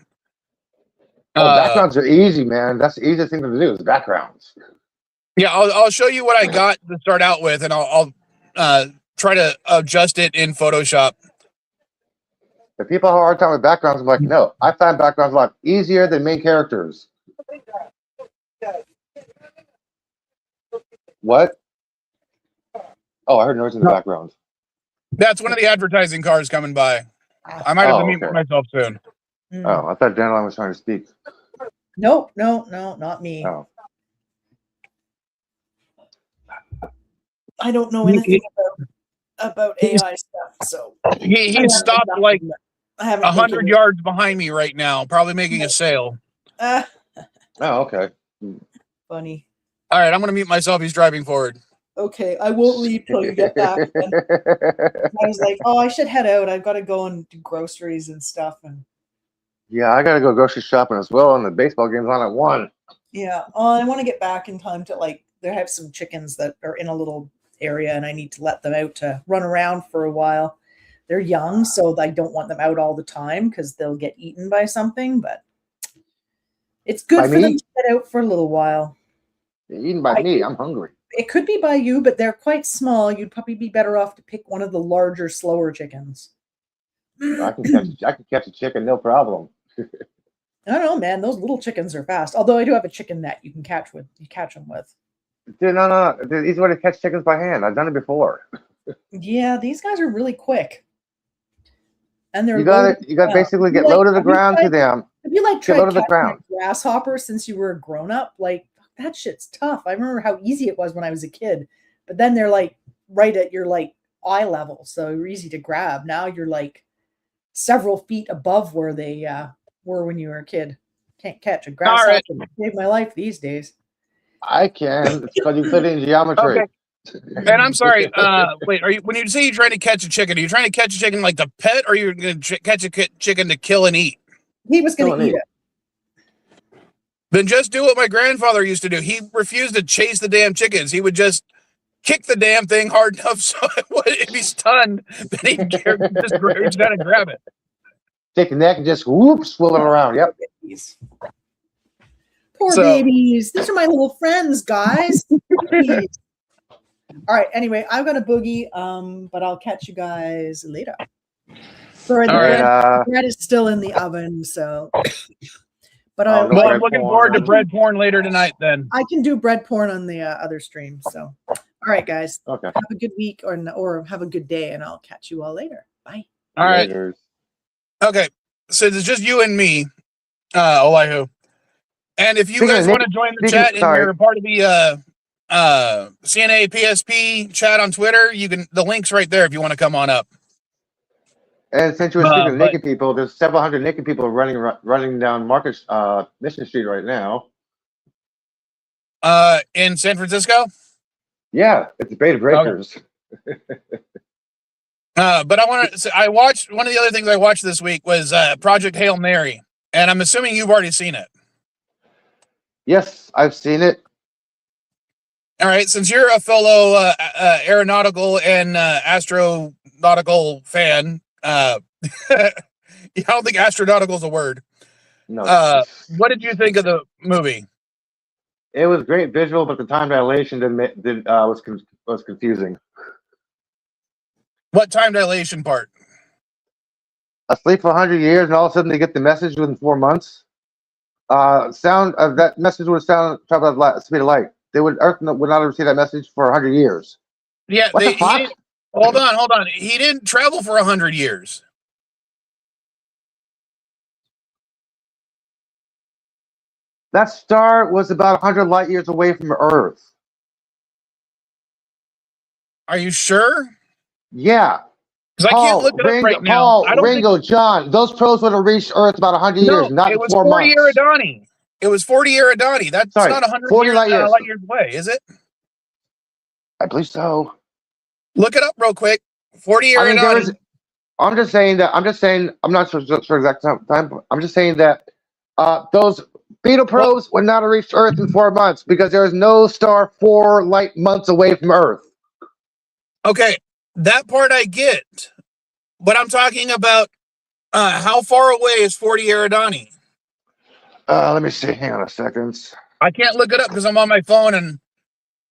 Backgrounds are easy, man. That's the easiest thing to do is backgrounds. Yeah, I'll show you what I got to start out with, and I'll try to adjust it in Photoshop. If people have a hard time with backgrounds, I'm like, no. I find backgrounds a lot easier than main characters. What? Oh, I heard noise in the background. That's one of the advertising cars coming by. I might have to mute myself soon. Oh, I thought Dandelion was trying to speak. Nope, no, not me. Oh. I don't know anything about AI stuff, so he stopped like 100 yards behind me right now, probably making a sale. Oh, okay. Funny. All right, I'm gonna mute myself. He's driving forward. Okay, I won't leave till you get back. I was like, oh, I should head out. I've got to go and do groceries and stuff. And yeah, I gotta go grocery shopping as well. And the baseball game's on at 1. Yeah, I want to get back in time to they have some chickens that are in a little area, and I need to let them out to run around for a while. They're young, so I don't want them out all the time because they'll get eaten by something. But it's good for them to get out for a little while. They're eaten by me. I'm hungry. It could be by you, but they're quite small. You'd probably be better off to pick one of the larger, slower chickens. I can catch a chicken, no problem. I don't know, man. Those little chickens are fast. Although I do have a chicken net you can catch them with. Dude, no. It's easy way to catch chickens by hand. I've done it before. Yeah, these guys are really quick. And they're you got to basically get low to the ground to them. Have you tried low to the ground? Grasshopper since you were a grown up? That shit's tough. I remember how easy it was when I was a kid. But then they're right at your eye level, so you're easy to grab. Now you're several feet above where they were when you were a kid. Can't catch a grasshopper. Right. Save my life these days. I can. It's because you fit in geometry. Okay. And I'm sorry. Wait, when you say you're trying to catch a chicken, are you trying to catch a chicken like the pet, or you're going to catch a chicken to kill and eat? He was going to eat it. Then just do what my grandfather used to do. He refused to chase the damn chickens. He would just kick the damn thing hard enough so if he's stunned, then he'd just reach down and grab it. Take the neck and just swivel it around. Yep. Poor babies. These are my little friends, guys. All right. Anyway, I've got a boogie, but I'll catch you guys later. Sorry, the bread is still in the oven, so. But I'm looking forward to bread porn later tonight. Then I can do bread porn on the other stream. So, all right, guys. Okay. Have a good week or have a good day, and I'll catch you all later. Bye. All right. Okay. So it's just you and me, Elihu. And if you guys want to join the chat and you're a part of the CNA PSP chat on Twitter, you can. The link's right there if you want to come on up. And since you were speaking of naked people, there's several hundred naked people running down Mission Street right now. In San Francisco? Yeah, it's the Beta Breakers. Okay. But I watched one of the other things I watched this week was Project Hail Mary, and I'm assuming you've already seen it. Yes, I've seen it. All right, since you're a fellow aeronautical and astronautical fan, I don't think astronautical is a word. No. What did you think of the movie? It was great visual, but the time dilation was confusing. What time dilation part? Asleep for 100 years, and all of a sudden they get the message within 4 months. Sound of that message would travel at the speed of light. Earth would not receive that message for 100 years. Yeah, hold on. He didn't travel for 100 years. That star was about 100 light years away from Earth. Are you sure? Yeah. Because I can't look it up right now. Ringo, John, those probes would have reached Earth about 100 years, not 4 months. 40 Eridani. It was 40 Eridani. That's not 100 light years away, is it? I believe so. Look it up real quick. 40 Eridani. I'm just saying, I'm not sure exact time, but I'm just saying that those beetle probes would not have reached Earth in 4 months because there is no star 4 light months away from Earth. Okay, that part I get, but I'm talking about how far away is 40 Eridani? Let me see. Hang on a second. I can't look it up because I'm on my phone and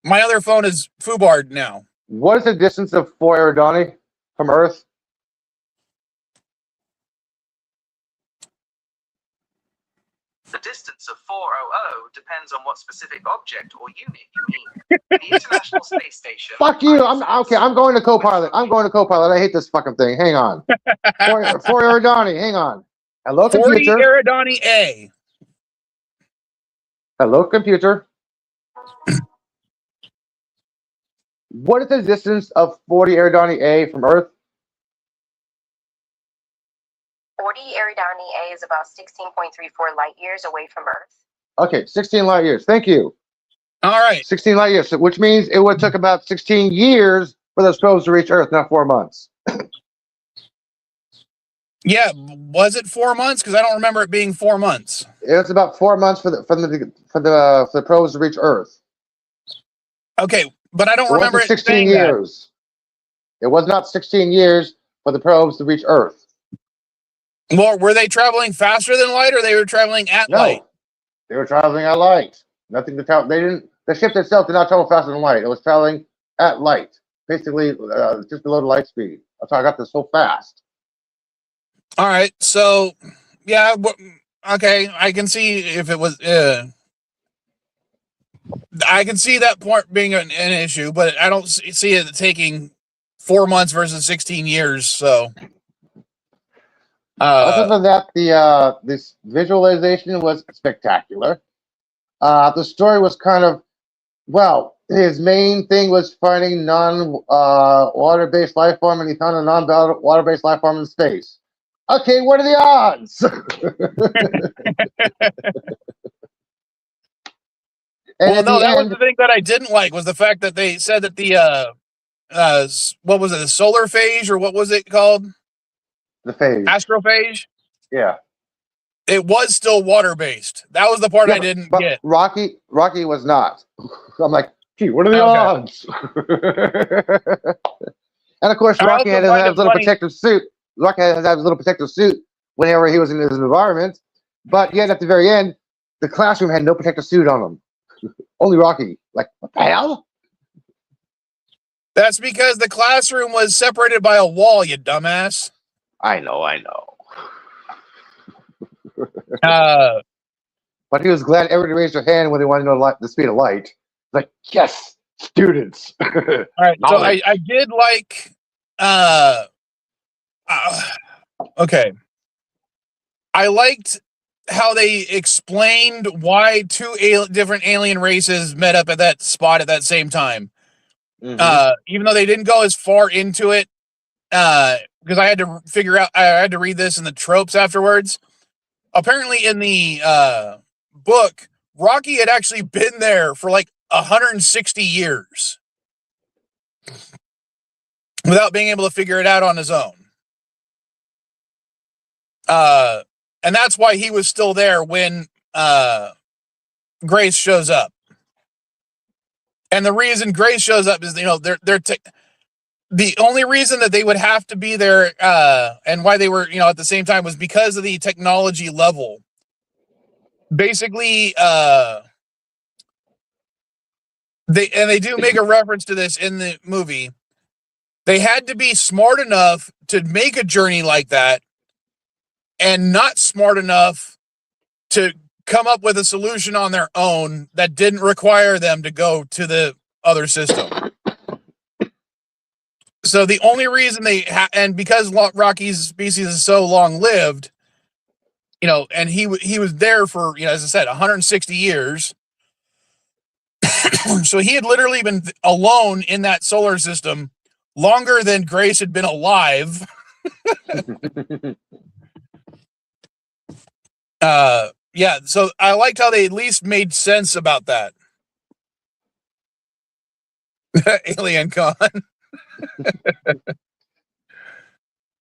my other phone is foobarred now. What is the distance of 4 Eridani from Earth? The distance of 400 depends on what specific object or unit you mean. The International Space Station. Fuck you. I'm okay. I'm going to Copilot. I'm going to Copilot. I hate this fucking thing. Hang on. 4 Eridani. Hang on. Hello, 40 computer. Eridani A. Hello, computer. What is the distance of 40 Eridani A from Earth? 40 Eridani A is about 16.34 light years away from Earth. Okay, 16 light years. Thank you. All right. 16 light years, which means it would took about 16 years for those probes to reach Earth, not 4 months. Yeah, was it 4 months? Because I don't remember it being 4 months. It was about 4 months for the probes to reach Earth. Okay, but I don't It remember wasn't it 16 saying years. It was not 16 years for the probes to reach Earth. that. Well, were they traveling faster than light, or they were traveling at light? No, they were traveling at light. Nothing to travel. They didn't. The ship itself did not travel faster than light. It was traveling at light, basically just below the light speed. That's how I got this so fast. All right, so yeah, okay, I can see if it was. I can see that part being an issue, but I don't see it taking 4 months versus 16 years. So, Other than that, this visualization was spectacular. The story was kind of, well, his main thing was finding non-water-based life form, and he found a non-water-based life form in space. Okay, what are the odds? well, no, that was the thing that I didn't like, was the fact that they said that the what was it, the solar phage, or what was it called? The phage. Astrophage? Yeah. It was still water-based. That was the part I didn't get. Rocky was not. I'm like, gee, what are the odds? And of course, Rocky had to have his little protective suit. Rocky had to have his little protective suit whenever he was in his environment. But yet, at the very end, the classroom had no protective suit on him. Only Rocky. Like, what the hell? That's because the classroom was separated by a wall, you dumbass. I know. But he was glad everybody raised their hand when they wanted to know the speed of light. Like, yes, students. All right, so I did like. Okay, I liked how they explained why two different alien races met up at that spot at that same time. Mm-hmm. Even though they didn't go as far into it, because I had to figure out, I had to read this in the tropes afterwards. Apparently, in the book, Rocky had actually been there for like 160 years without being able to figure it out on his own. And that's why he was still there when Grace shows up. And the reason Grace shows up is, the only reason that they would have to be there, and why they were, at the same time, was because of the technology level. Basically, they do make a reference to this in the movie. They had to be smart enough to make a journey like that, and not smart enough to come up with a solution on their own that didn't require them to go to the other system. So the only reason and because Rocky's species is so long-lived, and he was there for, as I said, 160 years. So he had literally been alone in that solar system longer than Grace had been alive. Yeah, so I liked how they at least made sense about that. Alien Con.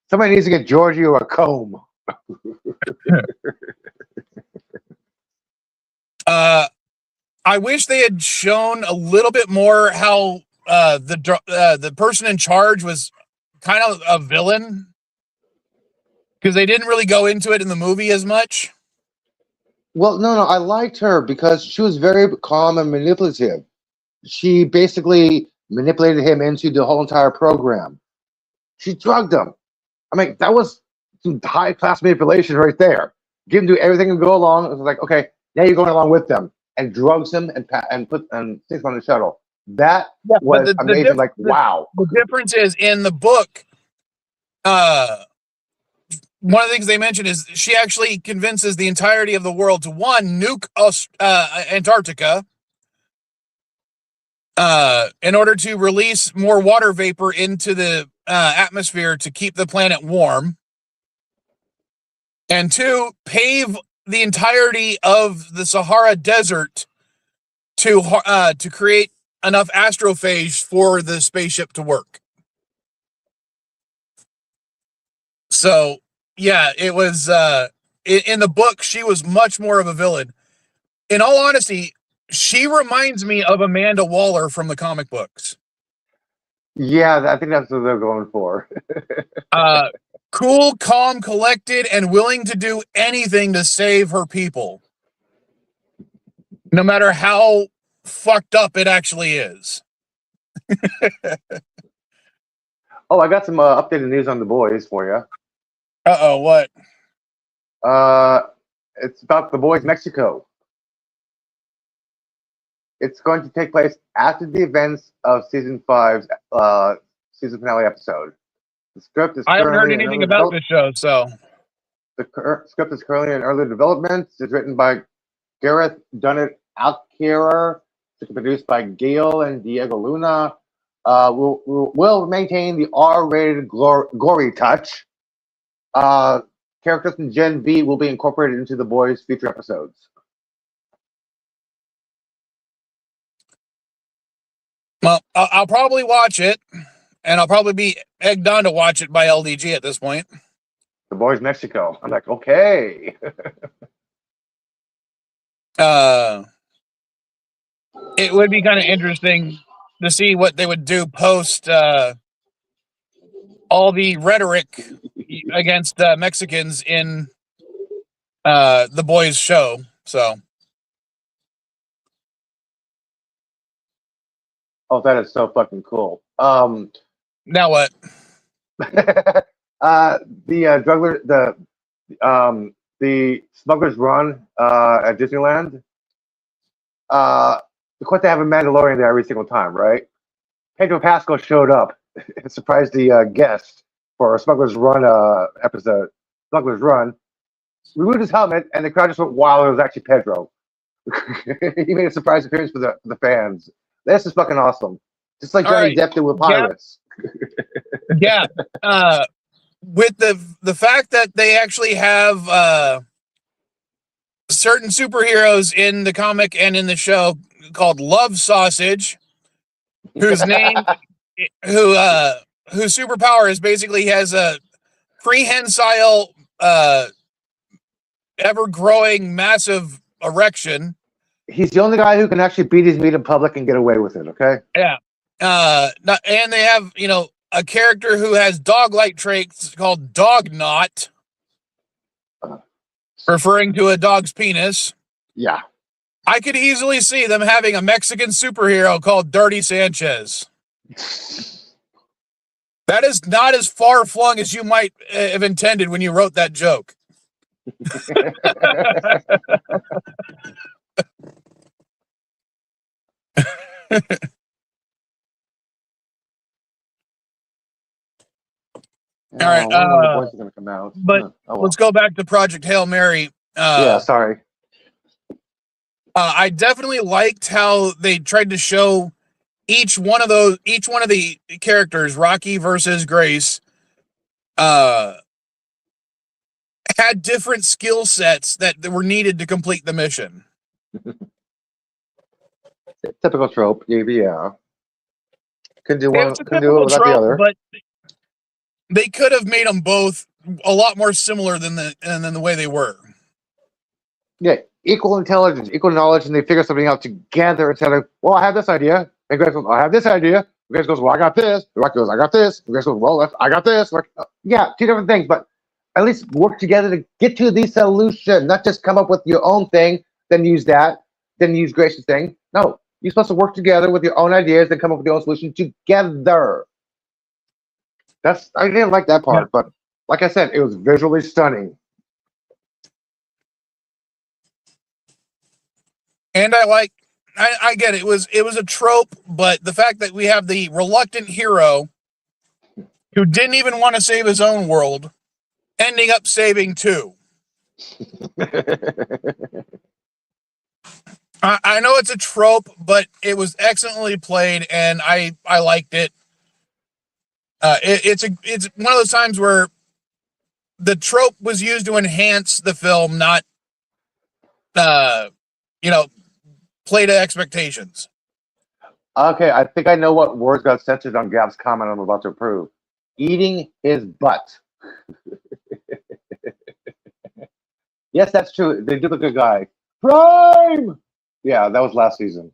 Somebody needs to get Giorgio a comb. I wish they had shown a little bit more how the person in charge was kind of a villain, because they didn't really go into it in the movie as much. Well, no, I liked her because she was very calm and manipulative. She basically manipulated him into the whole entire program. She drugged him. I mean, that was some high class manipulation right there. Give him to everything and go along. It was like, okay, now you're going along with them, and drugs him and sticks him on the shuttle. That Yeah, but was amazing. Like, wow. The difference is in the book. One of the things they mention is she actually convinces the entirety of the world to nuke Antarctica in order to release more water vapor into the atmosphere to keep the planet warm, and 2, pave the entirety of the Sahara Desert to create enough astrophage for the spaceship to work. So, yeah, it was in the book, she was much more of a villain. In all honesty, she reminds me of Amanda Waller from the comic books. Yeah, I think that's what they're going for. Cool, calm, collected, and willing to do anything to save her people, no matter how fucked up it actually is. Oh, I got some updated news on The Boys for you. Uh-oh, what? It's about The Boys Mexico. It's going to take place after the events of season 5's season finale episode. The script is I haven't heard anything about this show, so the script is currently in early development. It's written by Gareth Dunnett Alcarer. It's produced by Gail and Diego Luna. We'll maintain the R-rated gory touch. Characters from Gen V will be incorporated into The Boys' future episodes. Well, I'll probably watch it, and I'll probably be egged on to watch it by LDG at this point. The Boys Mexico. I'm like, okay. It would be kind of interesting to see what they would do post all the rhetoric against Mexicans in The Boys show. So. Oh, that is so fucking cool. Now what? The Smuggler's Run at Disneyland. Of course, they have a Mandalorian there every single time, right? Pedro Pascal showed up and surprised the guest for a Smuggler's Run episode. Smuggler's Run. Removed his helmet, and the crowd just went wild. It was actually Pedro. He made a surprise appearance for the fans. This is fucking awesome. Just like Johnny Depp did with Pirates. Yeah. With the fact that they actually have certain superheroes in the comic and in the show called Love Sausage, whose superpower is basically he has a prehensile, ever-growing, massive erection. He's the only guy who can actually beat his meat in public and get away with it, okay? Yeah. And they have, a character who has dog-like traits called Dog Knot, referring to a dog's penis. Yeah. I could easily see them having a Mexican superhero called Dirty Sanchez. That is not as far-flung as you might have intended when you wrote that joke. All right, boys are gonna come out. But let's go back to Project Hail Mary. Yeah, sorry. I definitely liked how they tried to show each one of the characters, Rocky versus Grace, had different skill sets that were needed to complete the mission. Typical trope, yeah. Can do one, It's a can do it typical without the trope, other. but they could have made them both a lot more similar than the way they were. Yeah, equal intelligence, equal knowledge, and they figure something out together instead of, well, I have this idea. And Grace goes, I have this idea. Grace goes, well, I got this. Rocky goes, I got this. Grace goes, well, I got this. Like, yeah, two different things, but at least work together to get to the solution, not just come up with your own thing, then use that, then use Grace's thing. No, you're supposed to work together with your own ideas and come up with your own solution together. I didn't like that part, but like I said, it was visually stunning. And I get it. It was a trope, but the fact that we have the reluctant hero who didn't even want to save his own world, ending up saving two. I know it's a trope, but it was excellently played, and I liked it. It's one of those times where the trope was used to enhance the film, not play to expectations. Okay, I think I know what words got censored on Gab's comment I'm about to approve. Eating his butt. Yes, that's true. They did look a guy. Prime! Yeah, that was last season.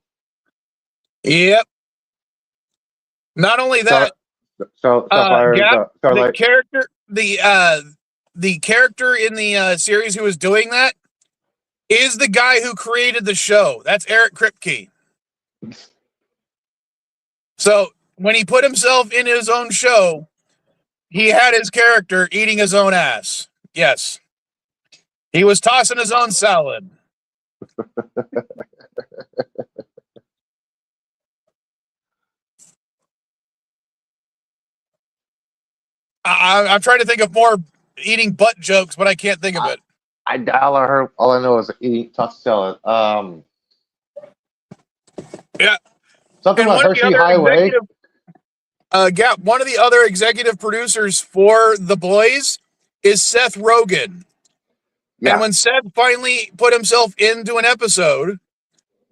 Yep. Not only that, the character in the series who was doing that is the guy who created the show. That's Eric Kripke. So when he put himself in his own show, he had his character eating his own ass. Yes. He was tossing his own salad. I'm trying to think of more eating butt jokes, but I can't think of it. All I know is eating tossed salad. Yeah. Something And like Hershey Highway. One of the other executive producers for The Boys is Seth Rogen. Yeah. And when Seth finally put himself into an episode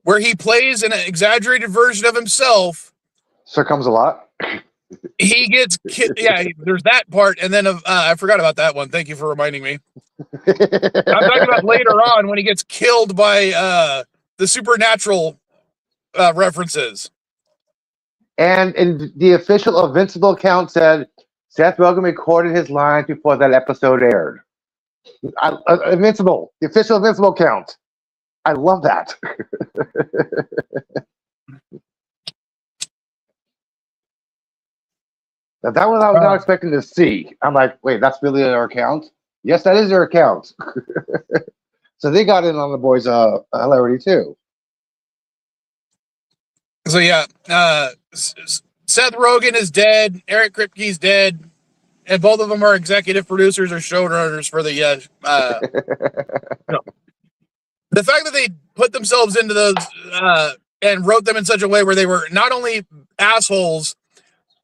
where he plays an exaggerated version of himself, Sir Comes a Lot. he gets yeah, there's that part, and then I forgot about that one. Thank you for reminding me. I'm talking about later on when he gets killed by the supernatural references. And in the official Invincible account said Seth Rogen recorded his lines before that episode aired. Invincible, the official Invincible account. I love that. Now, that one I was not expecting to see. I'm like, wait, that's really their account? Yes, that is their account. So they got in on the boys' hilarity too. So yeah, Seth Rogen is dead. Eric Kripke's dead, and both of them are executive producers or showrunners for the. The fact that they put themselves into those and wrote them in such a way where they were not only assholes,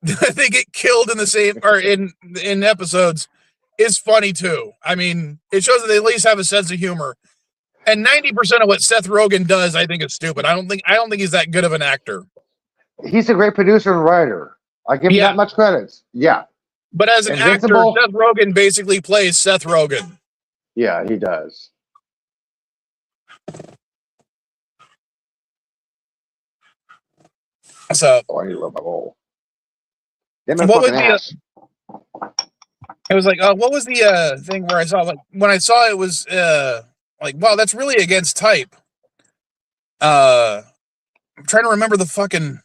they get killed in the same or in episodes is funny too. I mean, it shows that they at least have a sense of humor. And 90% of what Seth Rogen does, I think, is stupid. I don't think he's that good of an actor. He's a great producer and writer. I give him that much credit. Yeah. But as an actor, Seth Rogen basically plays Seth Rogen. Yeah, he does. So, I need to love my bowl. It was like, what was the thing where I saw, like, when I saw it was like, wow, that's really against type. I'm trying to remember the fucking.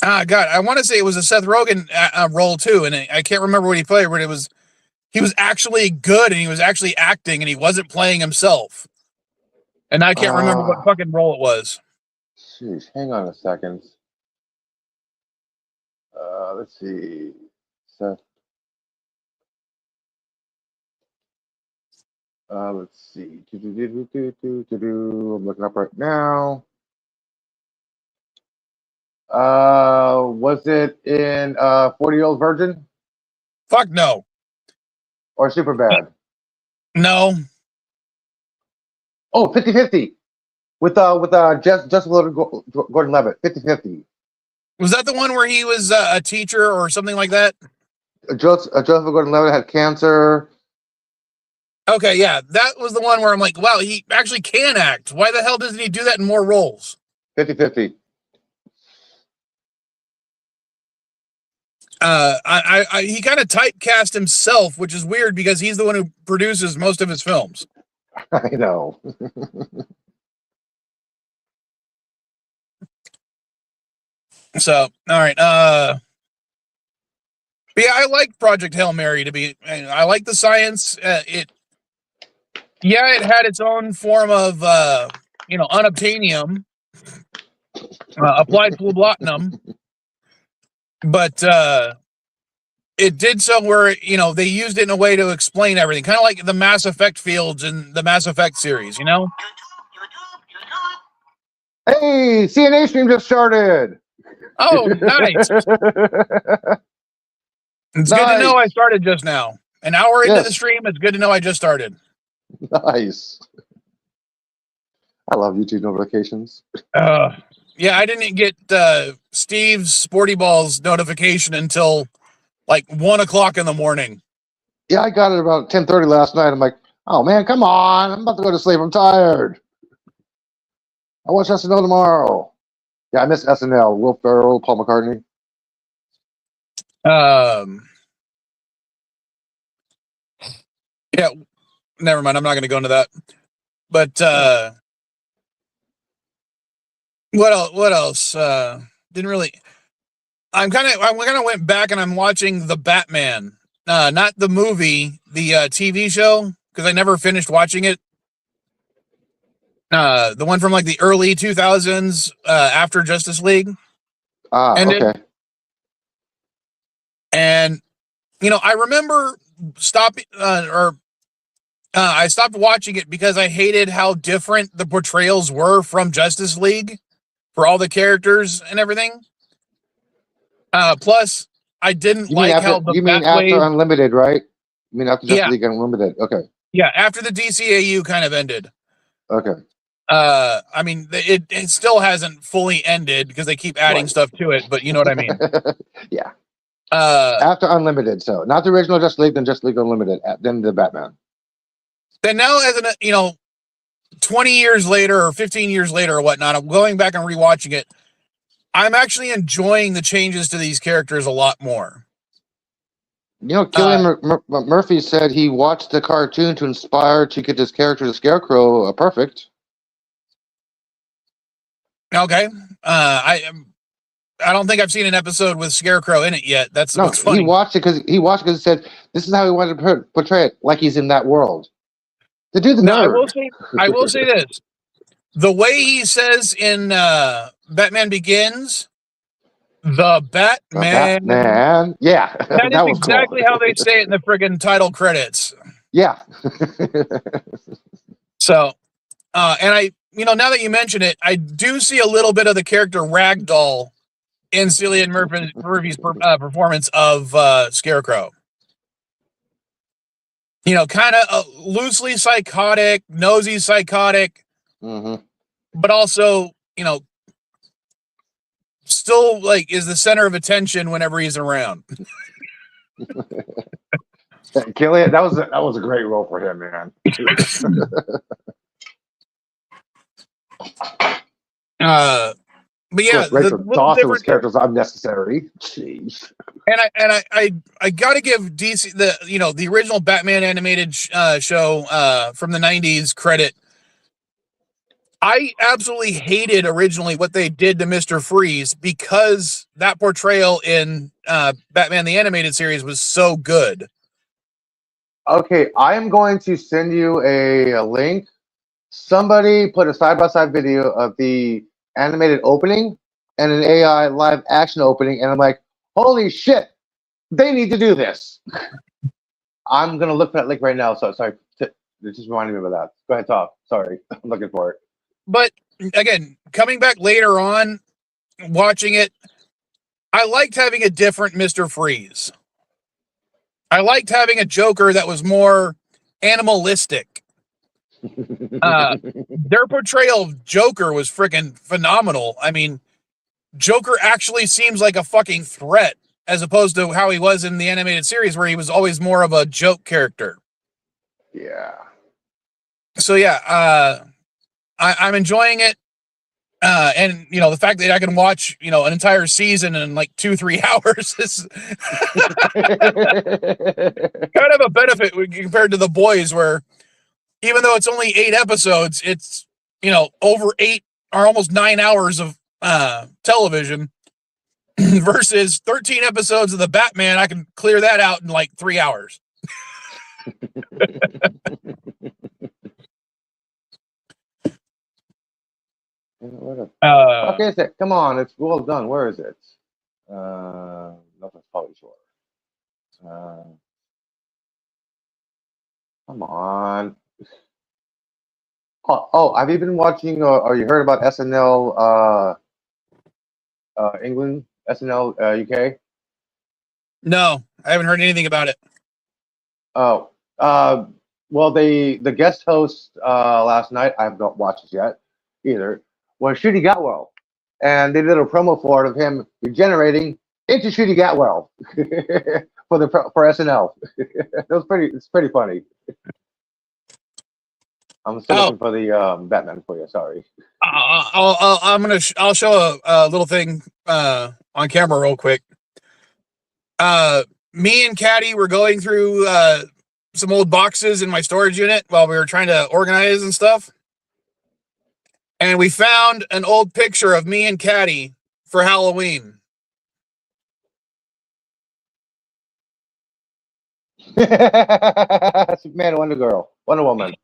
God, I want to say it was a Seth Rogen role too, and I can't remember what he played, but he was actually good, and he was actually acting, and he wasn't playing himself. And I can't remember what fucking role it was. Jeez, hang on a second. Let's see. Seth. Let's see. I'm looking up right now. Was it in 40-Year-Old Virgin? Fuck no. Or Superbad? No. Oh, 50-50. With Joseph Gordon-Levitt. 50-50. Was that the one where he was a teacher or something like that? Joseph Gordon-Levitt had cancer. Okay, yeah, that was the one where I'm like, wow, he actually can act. Why the hell doesn't he do that in more roles? 50-50. he kind of typecast himself, which is weird because he's the one who produces most of his films. I know. So, all right. But yeah, I like Project Hail Mary I like the science. It had its own form of, unobtainium, applied phlebotinum, but, it did so where, they used it in a way to explain everything, kind of like the Mass Effect fields in the Mass Effect series, Hey, CNA stream just started. Oh, nice. It's good to know I started just now. An hour into the stream, it's good to know I just started. Nice. I love YouTube notifications. Yeah, I didn't get Steve's Sporty Balls notification until like 1 o'clock in the morning. Yeah, I got it about 10:30 last night. I'm like, oh man, come on. I'm about to go to sleep. I'm tired. I watch SNL tomorrow. Yeah, I miss SNL. Will Ferrell, Paul McCartney. Yeah, never mind. I'm not going to go into that. But what else? Didn't really. I kind of went back and I'm watching the Batman, not the movie, the TV show, because I never finished watching it. The one from like the early 2000s, after Justice League ended. Okay. And I remember I stopped watching it because I hated how different the portrayals were from Justice League for all the characters and everything. Plus, I didn't how the after Unlimited, right? You mean after Justice League Unlimited? Okay. Yeah, after the DCAU kind of ended. Okay. I mean, it still hasn't fully ended because they keep adding stuff to it, but you know what I mean? Yeah. After Unlimited, so not the original Justice League, then Justice League Unlimited, then the Batman. Then now, as 20 years later or 15 years later or whatnot, I'm going back and rewatching it. I'm actually enjoying the changes to these characters a lot more. Cillian Murphy said he watched the cartoon to inspire to get this character, the Scarecrow, perfect. Okay. I don't think I've seen an episode with Scarecrow in it yet. That's what's funny. He watched it because he said this is how he wanted to portray it, like he's in that world. The dude's a nerd. I will say this. The way he says in Batman Begins, the Batman. Yeah. That is exactly how they say it in the friggin' title credits. Yeah. So, and I, now that you mention it, I do see a little bit of the character Ragdoll in Cillian Murphy's performance of Scarecrow. Kind of loosely psychotic, nosy psychotic, but also, still like is the center of attention whenever he's around. Cillian, that was a great role for him, man. But yeah, Dawson's characters unnecessary. Jeez. And I gotta give DC the original Batman animated show from the 90s credit. I absolutely hated originally what they did to Mr. Freeze because that portrayal in Batman the Animated Series was so good. Okay, I am going to send you a link. Somebody put a side-by-side video of the animated opening and an AI live action opening, and I'm like, holy shit, they need to do this. I'm going to look for that link right now. So sorry, it just reminded me of that. Go ahead, talk. Sorry, I'm looking for it. But again, coming back later on, watching it, I liked having a different Mr. Freeze. I liked having a Joker that was more animalistic. Their portrayal of Joker was freaking phenomenal. I mean, Joker actually seems like a fucking threat as opposed to how he was in the animated series where he was always more of a joke character. Yeah. So yeah, I'm enjoying it. And the fact that I can watch an entire season in like 2-3 hours is kind of a benefit compared to The Boys, where even though it's only 8 episodes, it's over 8 or almost 9 hours of television versus 13 episodes of the Batman. I can clear that out in like 3 hours. Where the fuck is it? Come on, it's well done. Where is it? Nothing's probably short. Come on. Oh, have you been watching or you heard about SNL England, SNL UK? No, I haven't heard anything about it. Oh, well, the guest host last night, I have not watched it yet either, was Shooty Gatwell, and they did a promo for it of him regenerating into Shooty Gatwell for SNL. It's pretty funny. I'm still looking for the Batman for you. Sorry. I'll show a little thing on camera real quick. Me and Katty were going through some old boxes in my storage unit while we were trying to organize and stuff. And we found an old picture of me and Katty for Halloween. Superman, Wonder Woman.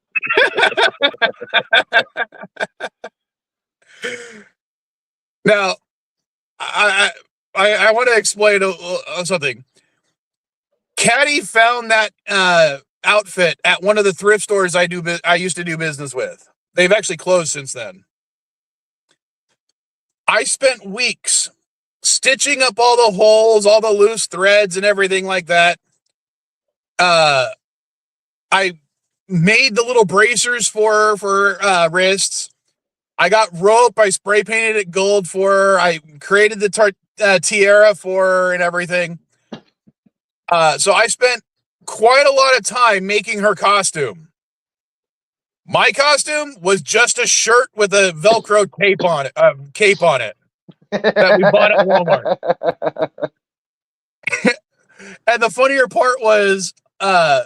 Now, I want to explain something. Katty found that outfit at one of the thrift stores I used to do business with. They've actually closed since then. I spent weeks stitching up all the holes, all the loose threads, and everything like that. I made the little bracers for wrists. I got rope. I spray painted it gold for her. I created the tiara for her and everything. So I spent quite a lot of time making her costume. My costume was just a shirt with a Velcro cape on it that we bought at Walmart. And the funnier part was, I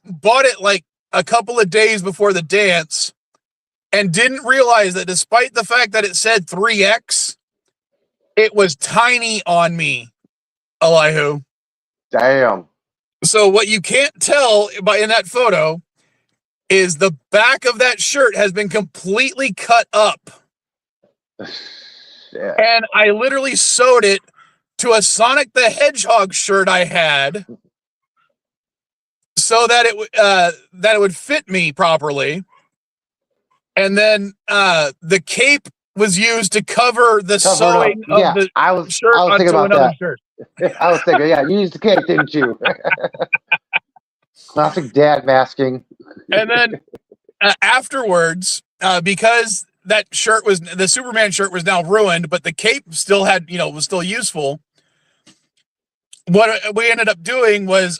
bought it like a couple of days before the dance and didn't realize that despite the fact that it said 3X, it was tiny on me, Elihu. Damn. So what you can't tell in that photo is the back of that shirt has been completely cut up. Yeah. And I literally sewed it to a Sonic the Hedgehog shirt I had so that it would fit me properly. And then the cape was used to cover the sewing of the shirt onto another shirt. I was thinking, yeah, you used the cape, didn't you? Classic dad masking. And then afterwards, because that shirt the Superman shirt was now ruined, but the cape still had, was still useful. What we ended up doing was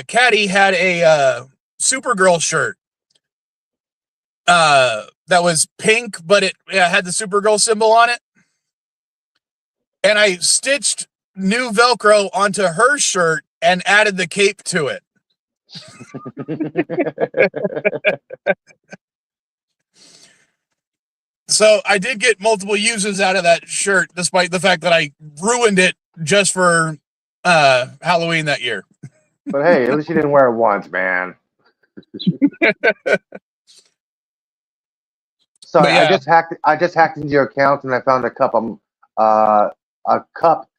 Katty had a Supergirl shirt that was pink, but it had the Supergirl symbol on it. And I stitched new Velcro onto her shirt and added the cape to it. So I did get multiple uses out of that shirt, despite the fact that I ruined it just for Halloween that year. But hey, at least you didn't wear it once, man. Sorry, yeah. I just hacked into your account and I found a cup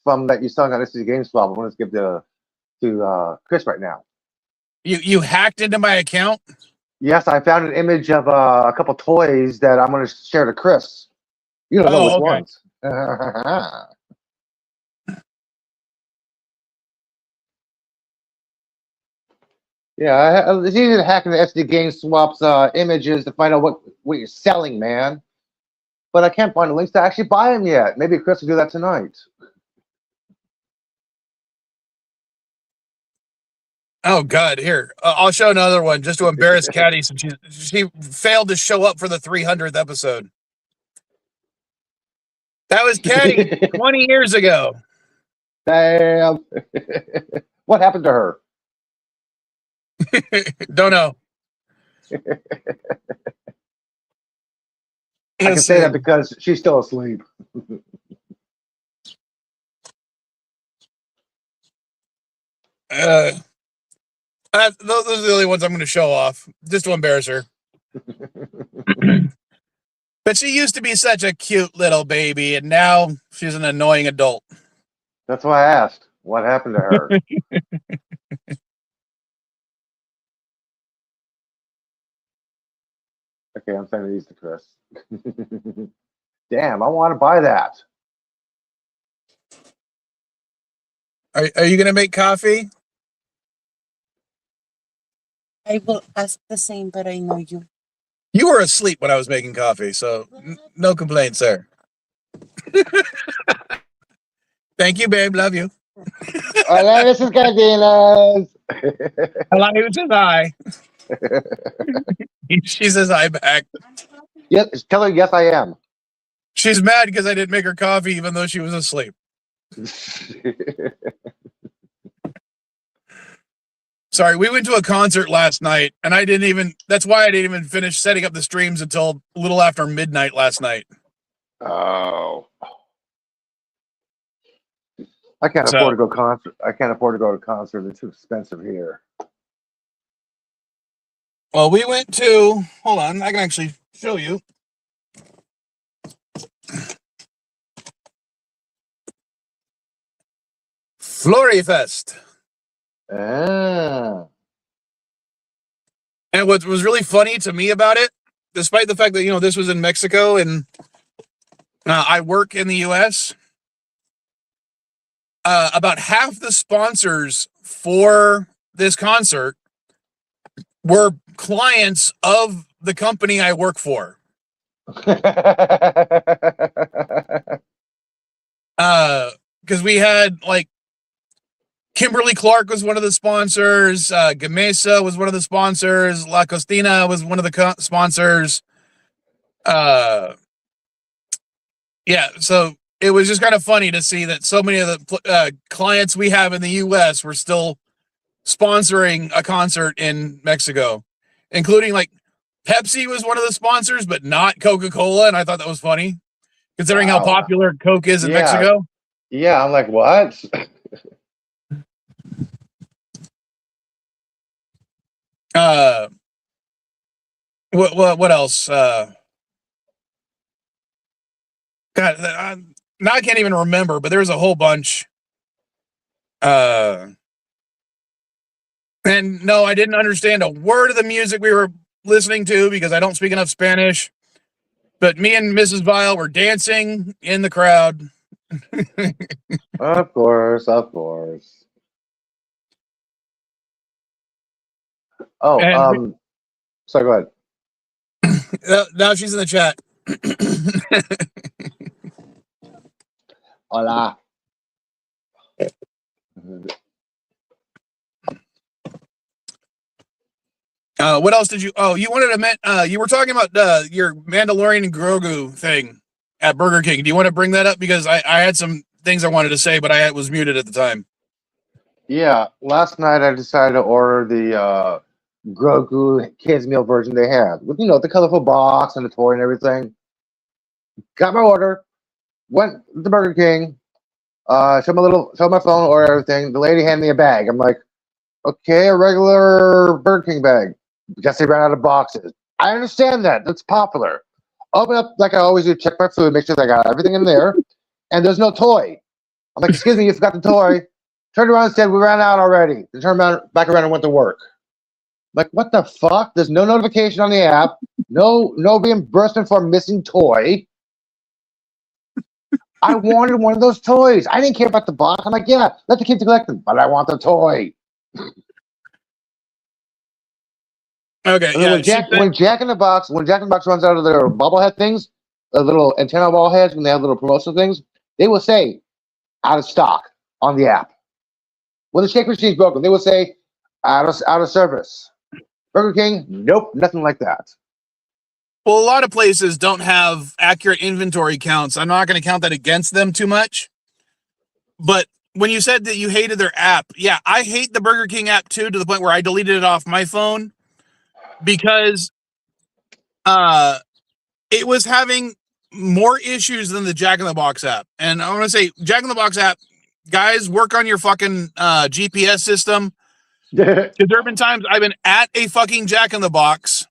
from that you selling on LDG Game Swap. I want to give to Chris right now. You hacked into my account? Yes, I found an image of a couple toys that I'm going to share to Chris. You don't know which ones. Yeah, it's easy to hack into SD Game Swap's images to find out what you're selling, man. But I can't find the links to actually buy them yet. Maybe Chris will do that tonight. Oh God, here I'll show another one just to embarrass Katty since she failed to show up for the 300th episode. That was Katty 20 years ago. Damn. What happened to her? Don't know. I can say that because she's still asleep. Those are the only ones I'm going to show off, just to embarrass her. But she used to be such a cute little baby, and now she's an annoying adult. That's why I asked. What happened to her? Okay, I'm sending these to Chris. Damn, I want to buy that. Are you going to make coffee? I will ask the same, but I know you. You were asleep when I was making coffee, so no complaints there. Thank you, babe. Love you. Hola, this is Cardenas. Hello, who's I? She says hi back. Yes, tell her yes, I am. She's mad because I didn't make her coffee even though she was asleep. Sorry, we went to a concert last night, and that's why I didn't even finish setting up the streams until a little after midnight last night. Oh. I can't afford to go concert. I can't afford to go to concert. It's too expensive here. Well, we went to, hold on, I can actually show you. Florifest. Ah. And what was really funny to me about it, despite the fact that, this was in Mexico and I work in the U.S., about half the sponsors for this concert were clients of the company I work for. Because we had, like, Kimberly Clark was one of the sponsors. Gamesa was one of the sponsors. La Costina was one of the sponsors. Yeah, so it was just kind of funny to see that so many of the clients we have in the U.S. were still sponsoring a concert in Mexico, including, like, Pepsi was one of the sponsors, but not Coca-Cola, and I thought that was funny, considering how popular Coke is in Mexico. Yeah, I'm like, what? What else? God, now I can't even remember, but there was a whole bunch. And no, I didn't understand a word of the music we were listening to because I don't speak enough Spanish. But me and Mrs. Vile were dancing in the crowd. Of course, of course. Oh, sorry, go ahead. Now she's in the chat. Hola. What else did you? Oh, you wanted to you were talking about your Mandalorian and Grogu thing at Burger King. Do you want to bring that up? Because I had some things I wanted to say, but I was muted at the time. Yeah, last night I decided to order the Grogu kids meal version they had with the colorful box and the toy and everything. Got my order, went to Burger King, showed my phone, order everything. The lady handed me a bag. I'm like, okay, a regular Burger King bag. Guess they ran out of boxes. I understand that. That's popular. Open up like I always do, check my food, make sure I got everything in there, and there's no toy. I'm like, excuse me, you forgot the toy. Turned around and said, we ran out already. They turned back around and went to work. Like, what the fuck? There's no notification on the app. No reimbursement for a missing toy. I wanted one of those toys. I didn't care about the box. I'm like, yeah, let the kids collect them, but I want the toy. Okay, yeah. When Jack in the Box runs out of their bobblehead things, the little antenna ball heads, when they have little promotional things, they will say, out of stock on the app. When the shake machine's broken, they will say, Out of service. Burger King, nope, nothing like that. Well, a lot of places don't have accurate inventory counts. I'm not going to count that against them too much. But when you said that you hated their app, yeah, I hate the Burger King app too, to the point where I deleted it off my phone because it was having more issues than the Jack in the Box app. And I want to say, Jack in the Box app, guys, work on your fucking GPS system. Because there have been times I've been at a fucking Jack in the Box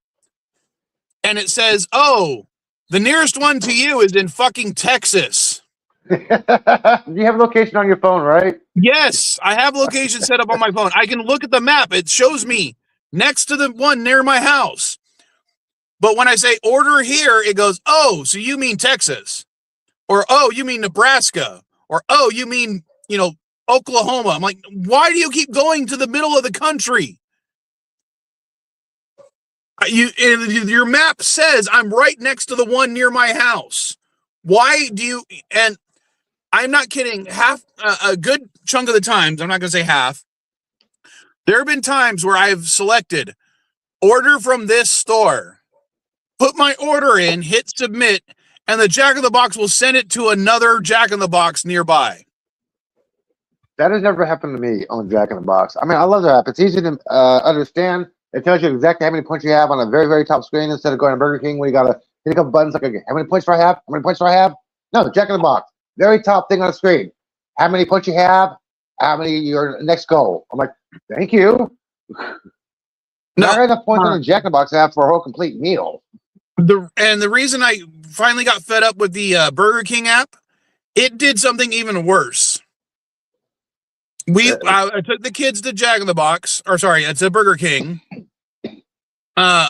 and it says, oh, the nearest one to you is in fucking Texas. You have a location on your phone, right? Yes, I have location set up on my phone. I can look at the map. It shows me next to the one near my house. But when I say order here, it goes, oh, so you mean Texas. Or, oh, you mean Nebraska. Or, oh, you mean, Oklahoma. I'm like, why do you keep going to the middle of the country? Your map says I'm right next to the one near my house. Why do you, and I'm not kidding, a good chunk of the times, I'm not going to say half, there have been times where I've selected order from this store, put my order in, hit submit, and the Jack in the Box will send it to another Jack in the Box nearby. That has never happened to me on Jack in the Box. I mean, I love the app. It's easy to understand. It tells you exactly how many points you have on a very, very top screen instead of going to Burger King where you got to hit a couple buttons like, okay, how many points do I have? How many points do I have? No, Jack in the Box. Very top thing on the screen. How many points you have? How many your next goal? I'm like, thank you. Not enough points on the Jack in the Box app for a whole complete meal. The reason I finally got fed up with the Burger King app, it did something even worse. I took the kids to Jack in the Box, or sorry, it's a Burger King. I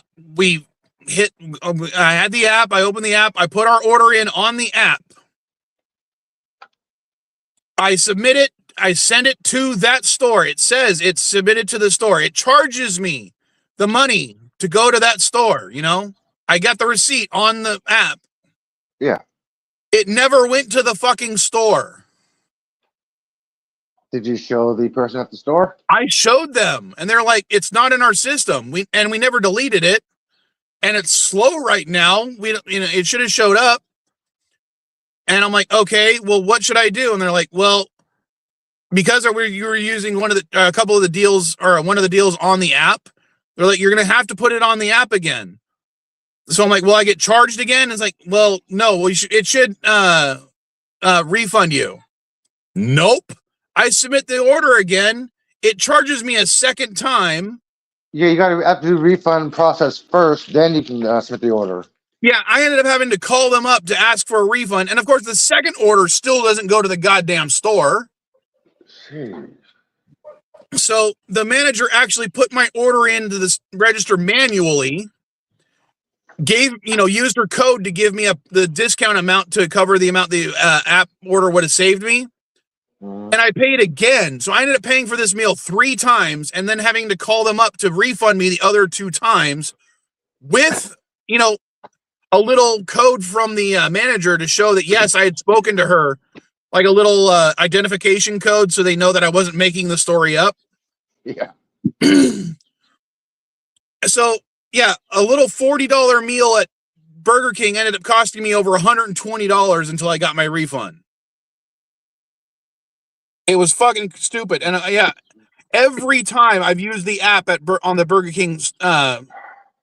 had the app, I opened the app, I put our order in on the app. I submit it, I send it to that store. It says it's submitted to the store. It charges me the money to go to that store, I got the receipt on the app. Yeah. It never went to the fucking store. Did you show the person at the store? I showed them, and they're like, it's not in our system. We never deleted it, and it's slow right now. It should have showed up. And I'm like, okay, well, what should I do? And they're like, well, because you were using a couple of the deals, or one of the deals on the app, they're like, you're going to have to put it on the app again. So I'm like, well, I get charged again? It's like, well, no, it should refund you. Nope. I submit the order again. It charges me a second time. Yeah, you got to have to do refund process first, then you can submit the order. Yeah, I ended up having to call them up to ask for a refund. And of course, the second order still doesn't go to the goddamn store. Jeez. So the manager actually put my order into the register manually, used her code to give me the discount amount to cover the amount the app order would have saved me. And I paid again. So I ended up paying for this meal 3 times and then having to call them up to refund me the other 2 times with, a little code from the manager to show that, yes, I had spoken to her, like a little identification code so they know that I wasn't making the story up. Yeah. So, yeah, a little $40 meal at Burger King ended up costing me over $120 until I got my refund. It was fucking stupid. And every time I've used the app on the Burger King's, the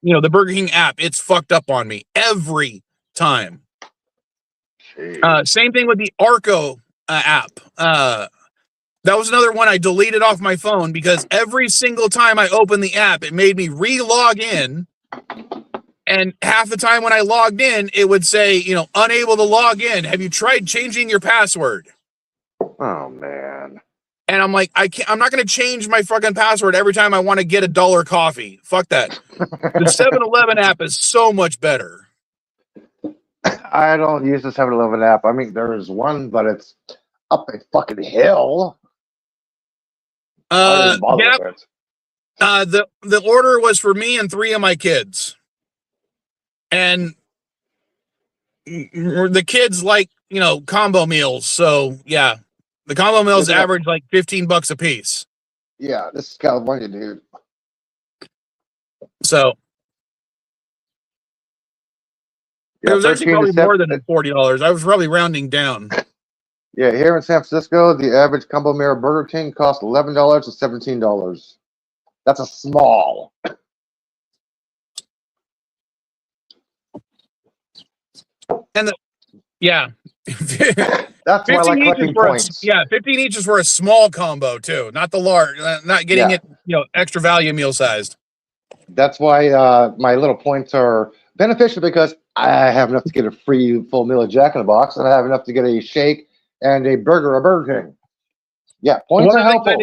Burger King app, it's fucked up on me every time. Same thing with the Arco app. That was another one I deleted off my phone because every single time I opened the app, it made me re-log in. And half the time when I logged in, it would say, unable to log in. Have you tried changing your password? Oh, man. And I'm like, I'm not going to change my fucking password every time I want to get $1 coffee. Fuck that. The 7-Eleven app is so much better. I don't use the 7-Eleven app. I mean, there is one, but it's up a fucking hill. Yeah. The order was for me and 3 of my kids. And the kids like, combo meals. So, yeah. The combo meals average like $15 a piece. Yeah, this is California, dude. So Yeah, it was actually 13 to probably more 7. than $40. I was probably rounding down. Yeah, here in San Francisco, the average combo meal at Burger King costs $11 to $17. That's a small. And yeah. That's why I 15 like each is collecting for points. 15 each is for a small combo too, not the large, not getting Yeah. it, extra value meal sized. That's why my little points are beneficial because I have enough to get a free full meal of Jack in the Box, and I have enough to get a shake and a burger at Burger King. Yeah, points are helpful.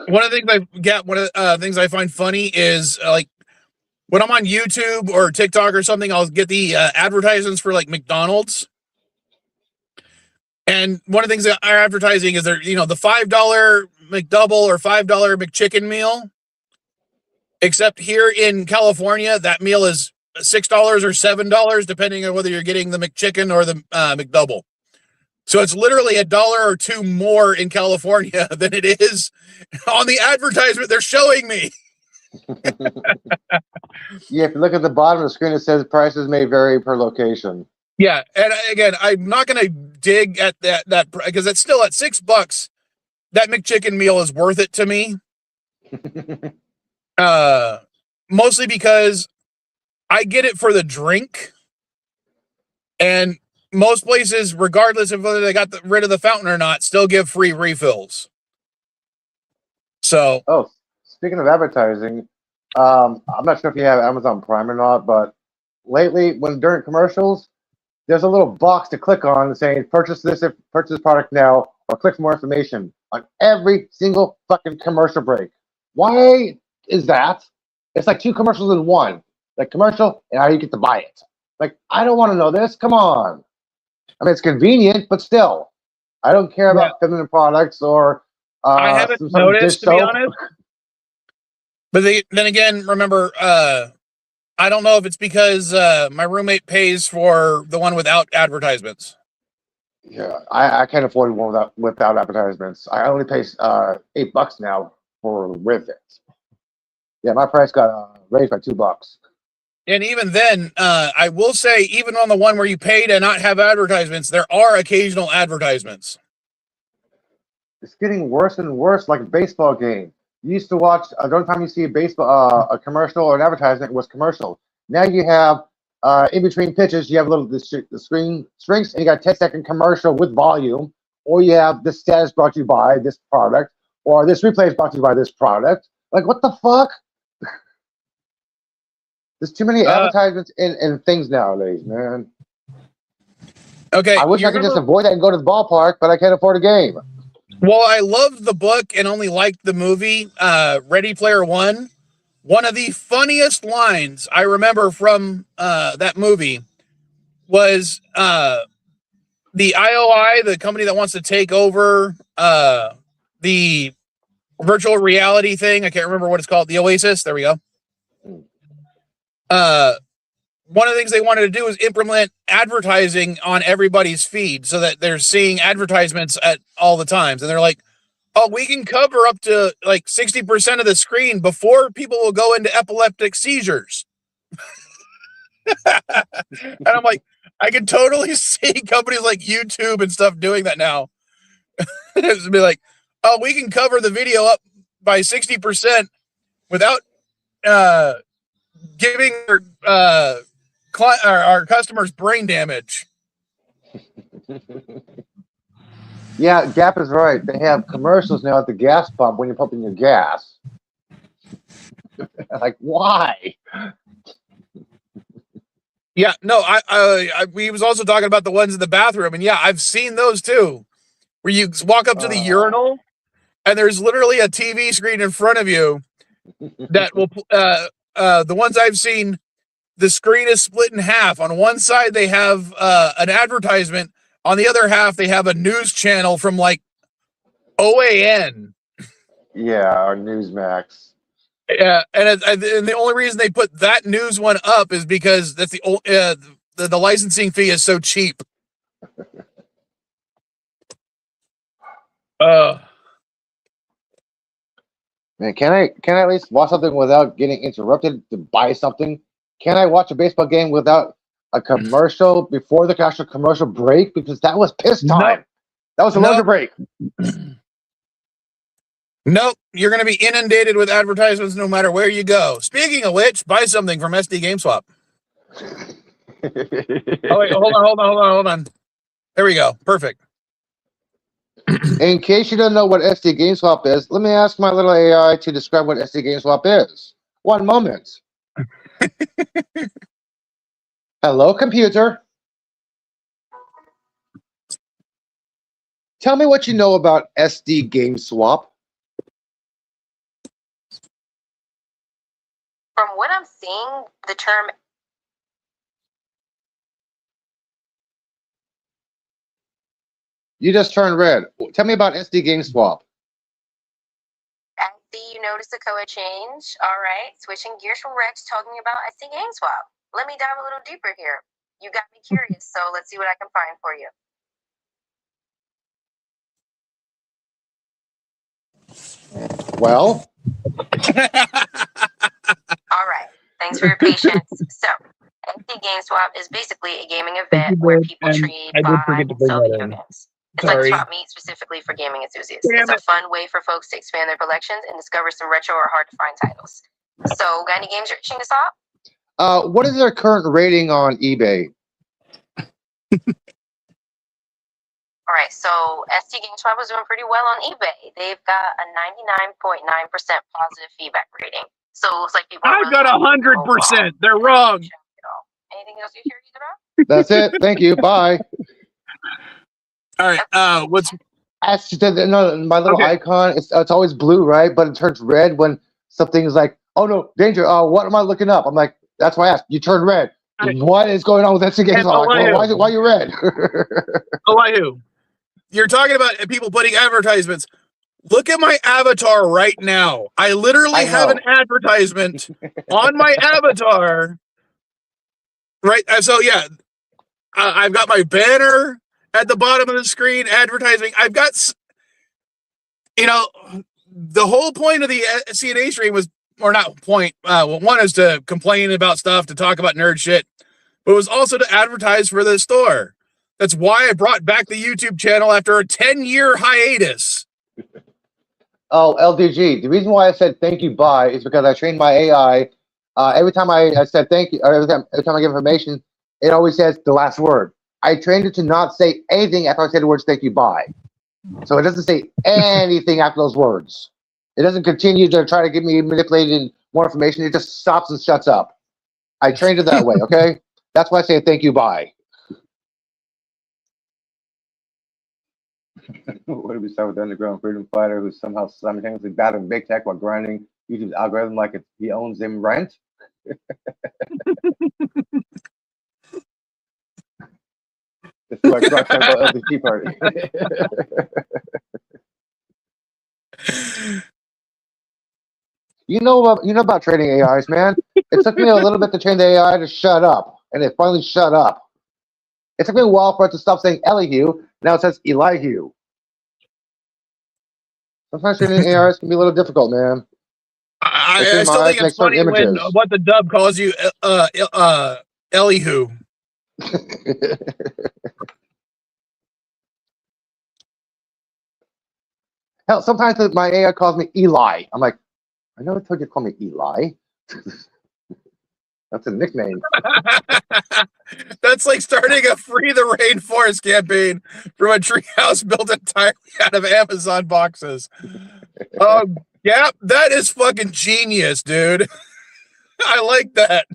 One of the things I get, one of the things I find funny is like when I'm on YouTube or TikTok or something, I'll get the advertisements for like McDonald's. And one of the things that are advertising is they're, the $5 McDouble or $5 McChicken meal. Except here in California, that meal is $6 or $7, depending on whether you're getting the McChicken or the McDouble. So it's literally $1 or $2 more in California than it is on the advertisement they're showing me. Yeah, if you look at the bottom of the screen, it says prices may vary per location. Yeah, and again, I'm not going to dig at that because it's still at $6. That McChicken meal is worth it to me. Mostly because I get it for the drink, and most places, regardless of whether they got rid of the fountain or not, still give free refills. So, oh, speaking of advertising, I'm not sure if you have Amazon Prime or not, but lately, during commercials, there's a little box to click on saying purchase this product now, or click for more information on every single fucking commercial break. Why is that? It's like 2 commercials in one. Like commercial and how you get to buy it. Like, I don't want to know this. Come on. I mean, it's convenient, but still, I don't care about feminine products or I haven't noticed, to be honest. But then again, remember, I don't know if it's because my roommate pays for the one without advertisements. Yeah, I can't afford one without advertisements. I only pay $8 now with it. Yeah, my price got raised by $2. And even then, I will say, even on the one where you pay to not have advertisements, there are occasional advertisements. It's getting worse and worse, like a baseball game. You used to watch, the only time you see a commercial or an advertisement was commercial. Now you have, in between pitches, you have the screen shrinks, and you got a 10-second commercial with volume, or you have this status brought to you by this product, or this replay is brought to you by this product. Like, what the fuck? There's too many advertisements and things nowadays, man. Okay. I wish I could just avoid that and go to the ballpark, but I can't afford a game. Well, I loved the book and only liked the movie, Ready Player One. One of the funniest lines I remember from that movie was the IOI, the company that wants to take over the virtual reality thing. I can't remember what it's called. The Oasis. There we go. One of the things they wanted to do is implement advertising on everybody's feed so that they're seeing advertisements at all the times. And they're like, oh, we can cover up to like 60% of the screen before people will go into epileptic seizures. And I'm like, I can totally see companies like YouTube and stuff doing that now. It's be like, oh, we can cover the video up by 60% without giving our customers brain damage. Yeah, Gap is right. They have commercials now at the gas pump when you're pumping your gas. Like, why? Yeah, no, we was also talking about the ones in the bathroom, and yeah, I've seen those too, where you walk up to the urinal, and there's literally a TV screen in front of you that will, the ones I've seen, the screen is split in half. On one side, they have an advertisement. On the other half, they have a news channel from like OAN. Yeah, or Newsmax. Yeah, and the only reason they put that news one up is because that's the licensing fee is so cheap. Man, can I at least watch something without getting interrupted to buy something? Can I watch a baseball game without a commercial before the actual commercial break? Because that was piss time. That was a Nope. longer break. Nope, you're going to be inundated with advertisements no matter where you go. Speaking of which, buy something from SD GameSwap. Oh wait, hold on. There we go. Perfect. In case you don't know what SD GameSwap is, let me ask my little AI to describe what SD GameSwap is. 1 moment. Hello, computer. Tell me what you know about SD GameSwap. From what I'm seeing, the term You just turned red. Tell me about SD GameSwap. I see you noticed the color change. All right, switching gears from Rex, talking about SD GameSwap. Let me dive a little deeper here. You got me curious, so let's see what I can find for you. Well, All right, thanks for your patience. So, SD GameSwap is basically a gaming event where people trade, buy, and sell video games. It's like Sorry. swap meet specifically for gaming enthusiasts. Damn It's a it. fun way for folks to expand their collections and discover some retro or hard to find titles. So, got any games you're itching to swap? what is their current rating on eBay? All right, so SD GameSwap was doing pretty well on eBay. They've got a 99.9% positive feedback rating. So it looks like people are I've really got happy with it 100%. They're overall. wrong. Anything else you're curious about? That's it. Thank you. Bye. All right. What's That's just, no, my little Okay. icon. It's always blue, right? But it turns red when something's like, "Oh no, danger! What am I looking up?" I'm like, "That's why I asked." You turn red. Right. What is going on with SD And GameSwap? Like, Elihu. why are you red? Elihu, you're talking about people putting advertisements. Look at my avatar right now. I literally I have know. an advertisement on my avatar. Right. So yeah, I've got my banner at the bottom of the screen advertising. I've got, the whole point of the CNA stream was, or not point, one is to complain about stuff, to talk about nerd shit, but it was also to advertise for the store. That's why I brought back the YouTube channel after a 10-year hiatus. Oh, LDG. The reason why I said thank you, bye, is because I trained my AI. Every time I said thank you, or every time I give information, it always says the last word. I trained it to not say anything after I say the words thank you, bye. So it doesn't say anything after those words. It doesn't continue to try to give me manipulated more information. It just stops and shuts up. I trained it that way, okay? That's why I say thank you, bye. What do we start with the underground freedom fighter who's somehow simultaneously battling big tech while grinding YouTube's algorithm like he owns them rent? This is like Rockstar about LDG party. You know about training AIs, man. It took me a little bit to train the AI to shut up, and it finally shut up. It took me a while for it to stop saying Elihu. Now it says Elihu. Sometimes training AIs can be a little difficult, man. I still think it's funny when what the dub calls you, Elihu. Hell, sometimes my AI calls me Eli. I'm like, I never told you to call me Eli. That's a nickname. That's like starting a Free the Rainforest campaign from a treehouse built entirely out of Amazon boxes. Yeah, that is fucking genius, dude. I like that.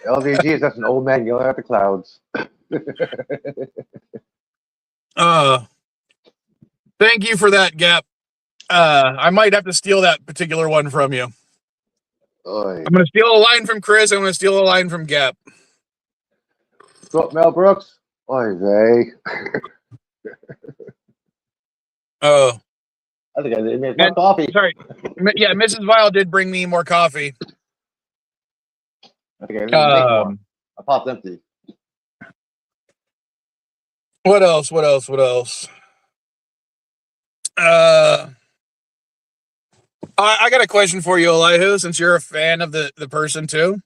LDG is just an old man yelling at the clouds. Thank you for that, Gap. I might have to steal that particular one from you. Oy. I'm going to steal a line from Chris. I'm going to steal a line from Gap. What, Mel Brooks? Oy vey. Oh. I think I did make more coffee. Sorry. Yeah, Mrs. Vile did bring me more coffee. I think I didn't make more. I popped empty. What else? What else? What else? I got a question for you, Elihu, since you're a fan of the person too.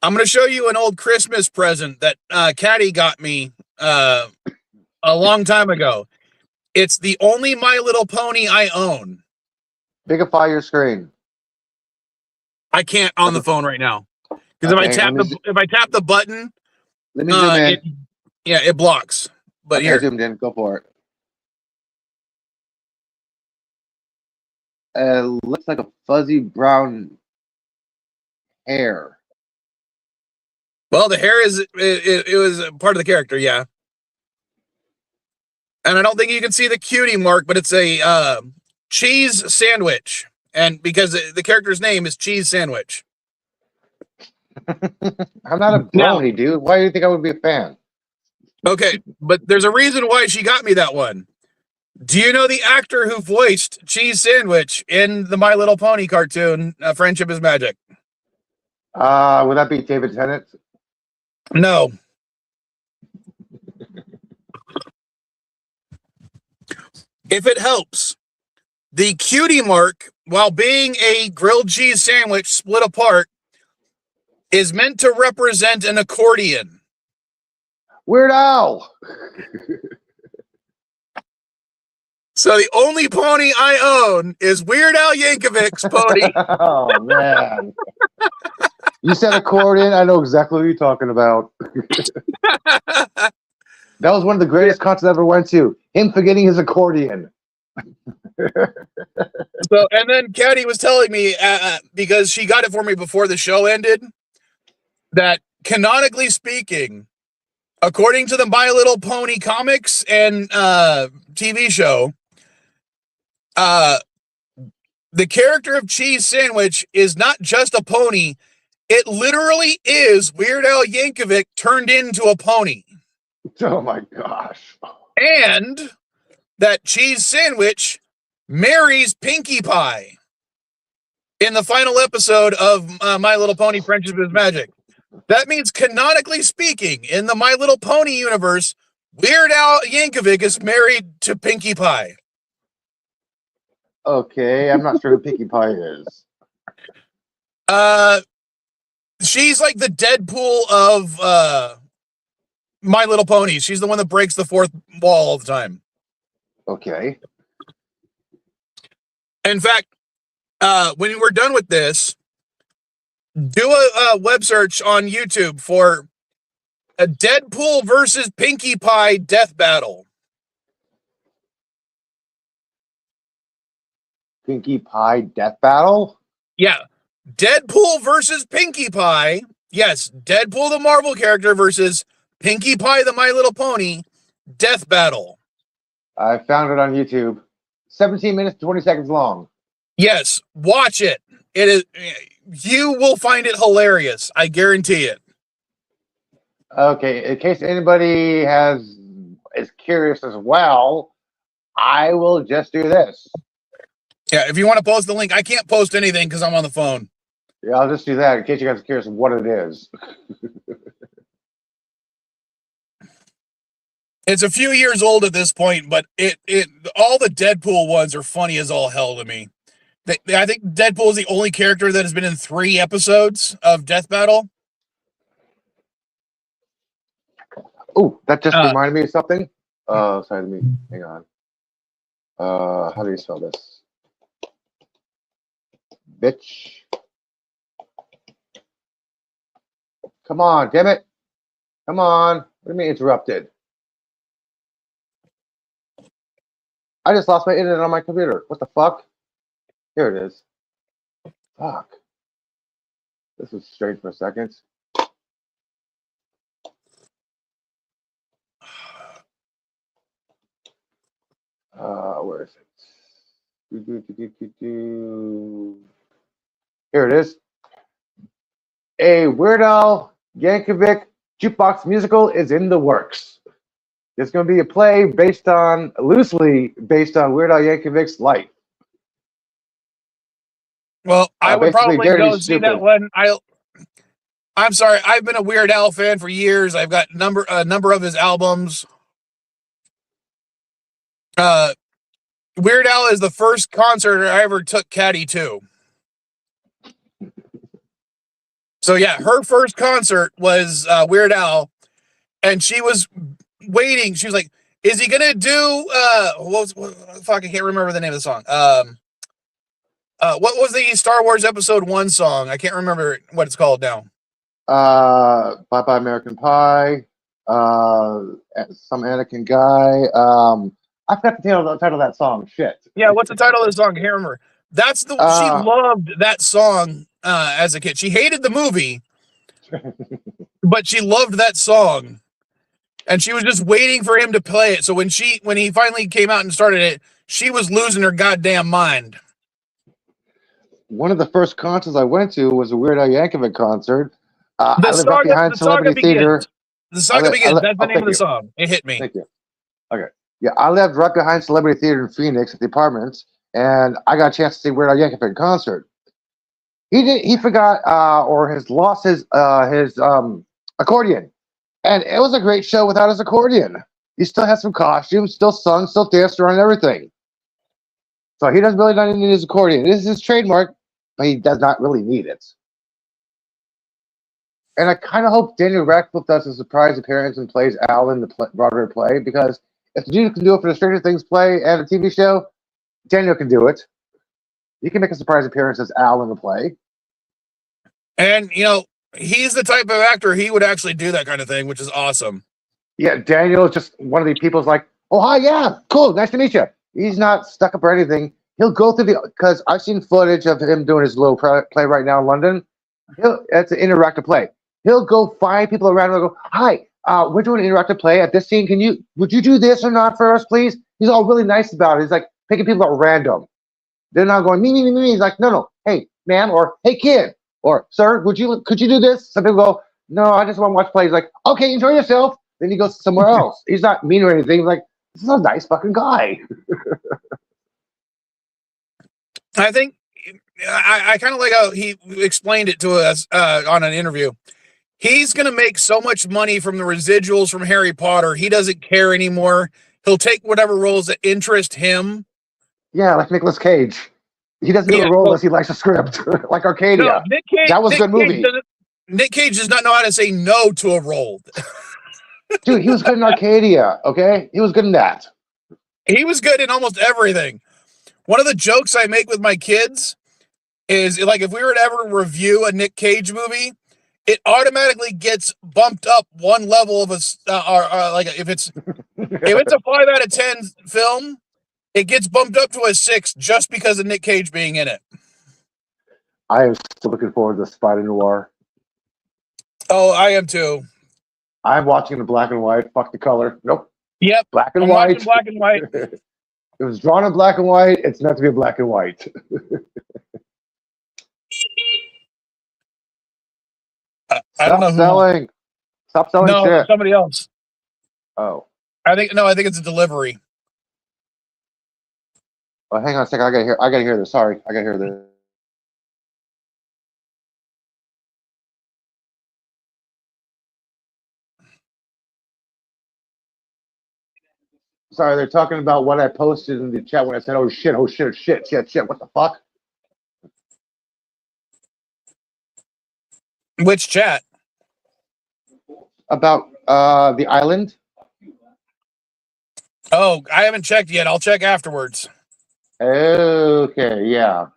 I'm going to show you an old Christmas present that Katty got me a long time ago. It's the only My Little Pony I own. Bigify your screen. I can't on the phone right now because Okay, if I tap the button, let me zoom in. it blocks. But Okay, here, zoomed in. Go for it. Looks like a fuzzy brown hair. well, the hair is it was part of the character, yeah. And I don't think you can see the cutie mark, but it's a cheese sandwich, and because the character's name is Cheese Sandwich. I'm not a brony, dude. Why do you think I would be a fan? Okay, but there's a reason why she got me that one. Do you know the actor who voiced Cheese Sandwich in the My Little Pony cartoon, Friendship is Magic? Would that be David Tennant? No. If it helps, the cutie mark, while being a grilled cheese sandwich split apart, is meant to represent an accordion. Weird Al. So the only pony I own is Weird Al Yankovic's pony. Oh man! You said accordion. I know exactly what you're talking about. That was one of the greatest concerts I ever went to. Him forgetting his accordion. So, and then Katty was telling me, because she got it for me before the show ended, that canonically speaking, according to the My Little Pony comics and TV show, the character of Cheese Sandwich is not just a pony. It literally is Weird Al Yankovic turned into a pony. Oh my gosh. And that Cheese Sandwich marries Pinkie Pie in the final episode of My Little Pony Friendship is Magic. That means, canonically speaking, in the My Little Pony universe, Weird Al Yankovic is married to Pinkie Pie. Okay, I'm not sure who Pinkie Pie is. She's like the Deadpool of My Little Pony. She's the one that breaks the fourth wall all the time. Okay. In fact, when we're done with this, do a web search on YouTube for a Deadpool versus Pinkie Pie death battle. Pinkie Pie death battle? Yeah. Deadpool versus Pinkie Pie. Yes, Deadpool the Marvel character versus Pinkie Pie the My Little Pony death battle. I found it on YouTube. 17 minutes, 20 seconds long. Yes, watch it. It is. You will find it hilarious. I guarantee it. Okay, in case anybody is curious as well, I will just do this. Yeah, if you want to post the link, I can't post anything because I'm on the phone. Yeah, I'll just do that in case you guys are curious what it is. It's a few years old at this point, but it all the Deadpool ones are funny as all hell to me. I think Deadpool is the only character that has been in 3 episodes of Death Battle. Oh, that just reminded me of something. Sorry, let me hang on. How do you spell this? Bitch. Come on, damn it. Come on. What do you mean interrupted? I just lost my internet on my computer. What the fuck? Here it is. Fuck. This was strange for a second. Where is it? Here it is. A Weird Al Yankovic jukebox musical is in the works. There's going to be a play loosely based on Weird Al Yankovic's life. Well, I would probably go see stupid. that one. I'm sorry, I've been a Weird Al fan for years. I've got a number of his albums. Weird Al is the first concert I ever took Katty to. So yeah, her first concert was Weird Al, and she was waiting. She was like, "Is he gonna do fuck? I can't remember the name of the song. What was the Star Wars Episode 1 song? I can't remember what it's called now. Bye Bye American Pie. Some Anakin guy. I forgot the title of that song. Shit. Yeah, what's the title of the song? I can't remember. That's the she loved that song as a kid. She hated the movie, but she loved that song. And she was just waiting for him to play it. So when he finally came out and started it, she was losing her goddamn mind. One of the first concerts I went to was a Weird Al Yankovic concert. The I live right behind Celebrity Theater. The Saga Begins. That's the name of the song. It hit me. Thank you. Okay. Yeah, I lived right behind Celebrity Theater in Phoenix at the apartments, and I got a chance to see Weird Al Yankovic concert. He forgot or has lost his accordion, and it was a great show without his accordion. He still had some costumes, still sung, still danced around, and everything. So he doesn't really need his accordion. This is his trademark, but he does not really need it. And I kind of hope Daniel Radcliffe does a surprise appearance and plays Al in the Broadway play, because if the dude can do it for the Stranger Things play and a TV show, Daniel can do it. He can make a surprise appearance as Al in the play. And, he's the type of actor, he would actually do that kind of thing, which is awesome. Yeah, Daniel is just one of the people's like, oh, hi, yeah, cool, nice to meet you. He's not stuck up or anything. He'll go through because I've seen footage of him doing his little play right now in London. It's an interactive play. He'll go find people around and go, hi, we're doing an interactive play at this scene. Would you do this or not for us, please? He's all really nice about it. He's like picking people at random. They're not going, me. He's like, no, hey, ma'am, or hey, kid, or sir, could you do this? Some people go, no, I just want to watch plays. Like, okay, enjoy yourself. Then he goes somewhere else. He's not mean or anything. He's like, this is a nice fucking guy. I think I kind of like how he explained it to us on an interview. He's going to make so much money from the residuals from Harry Potter. He doesn't care anymore. He'll take whatever roles that interest him. Yeah, like Nicolas Cage. He doesn't do a role unless he likes a script, like Arcadia. No, Nick Cage, that was a good movie. Nick Cage does not know how to say no to a role. Dude, he was good in Arcadia, okay? He was good in that. He was good in almost everything. One of the jokes I make with my kids is, like, if we were to ever review a Nick Cage movie, it automatically gets bumped up one level of like if it's a 5 out of 10 film, it gets bumped up to a 6 just because of Nick Cage being in it. I am still looking forward to Spider Noir. Oh, I am too. I'm watching the black and white. Fuck the color. Nope. Yep. Black and white. Black and white. It was drawn in black and white. It's meant to be black and white. I don't know who. Stop selling no, shit. Somebody else. Oh. I think it's a delivery. Oh, hang on a second. I gotta hear this. Sorry. I gotta hear this. Sorry, they're talking about what I posted in the chat when I said, oh shit, what the fuck? Which chat? About the island. Oh, I haven't checked yet. I'll check afterwards. Okay, yeah.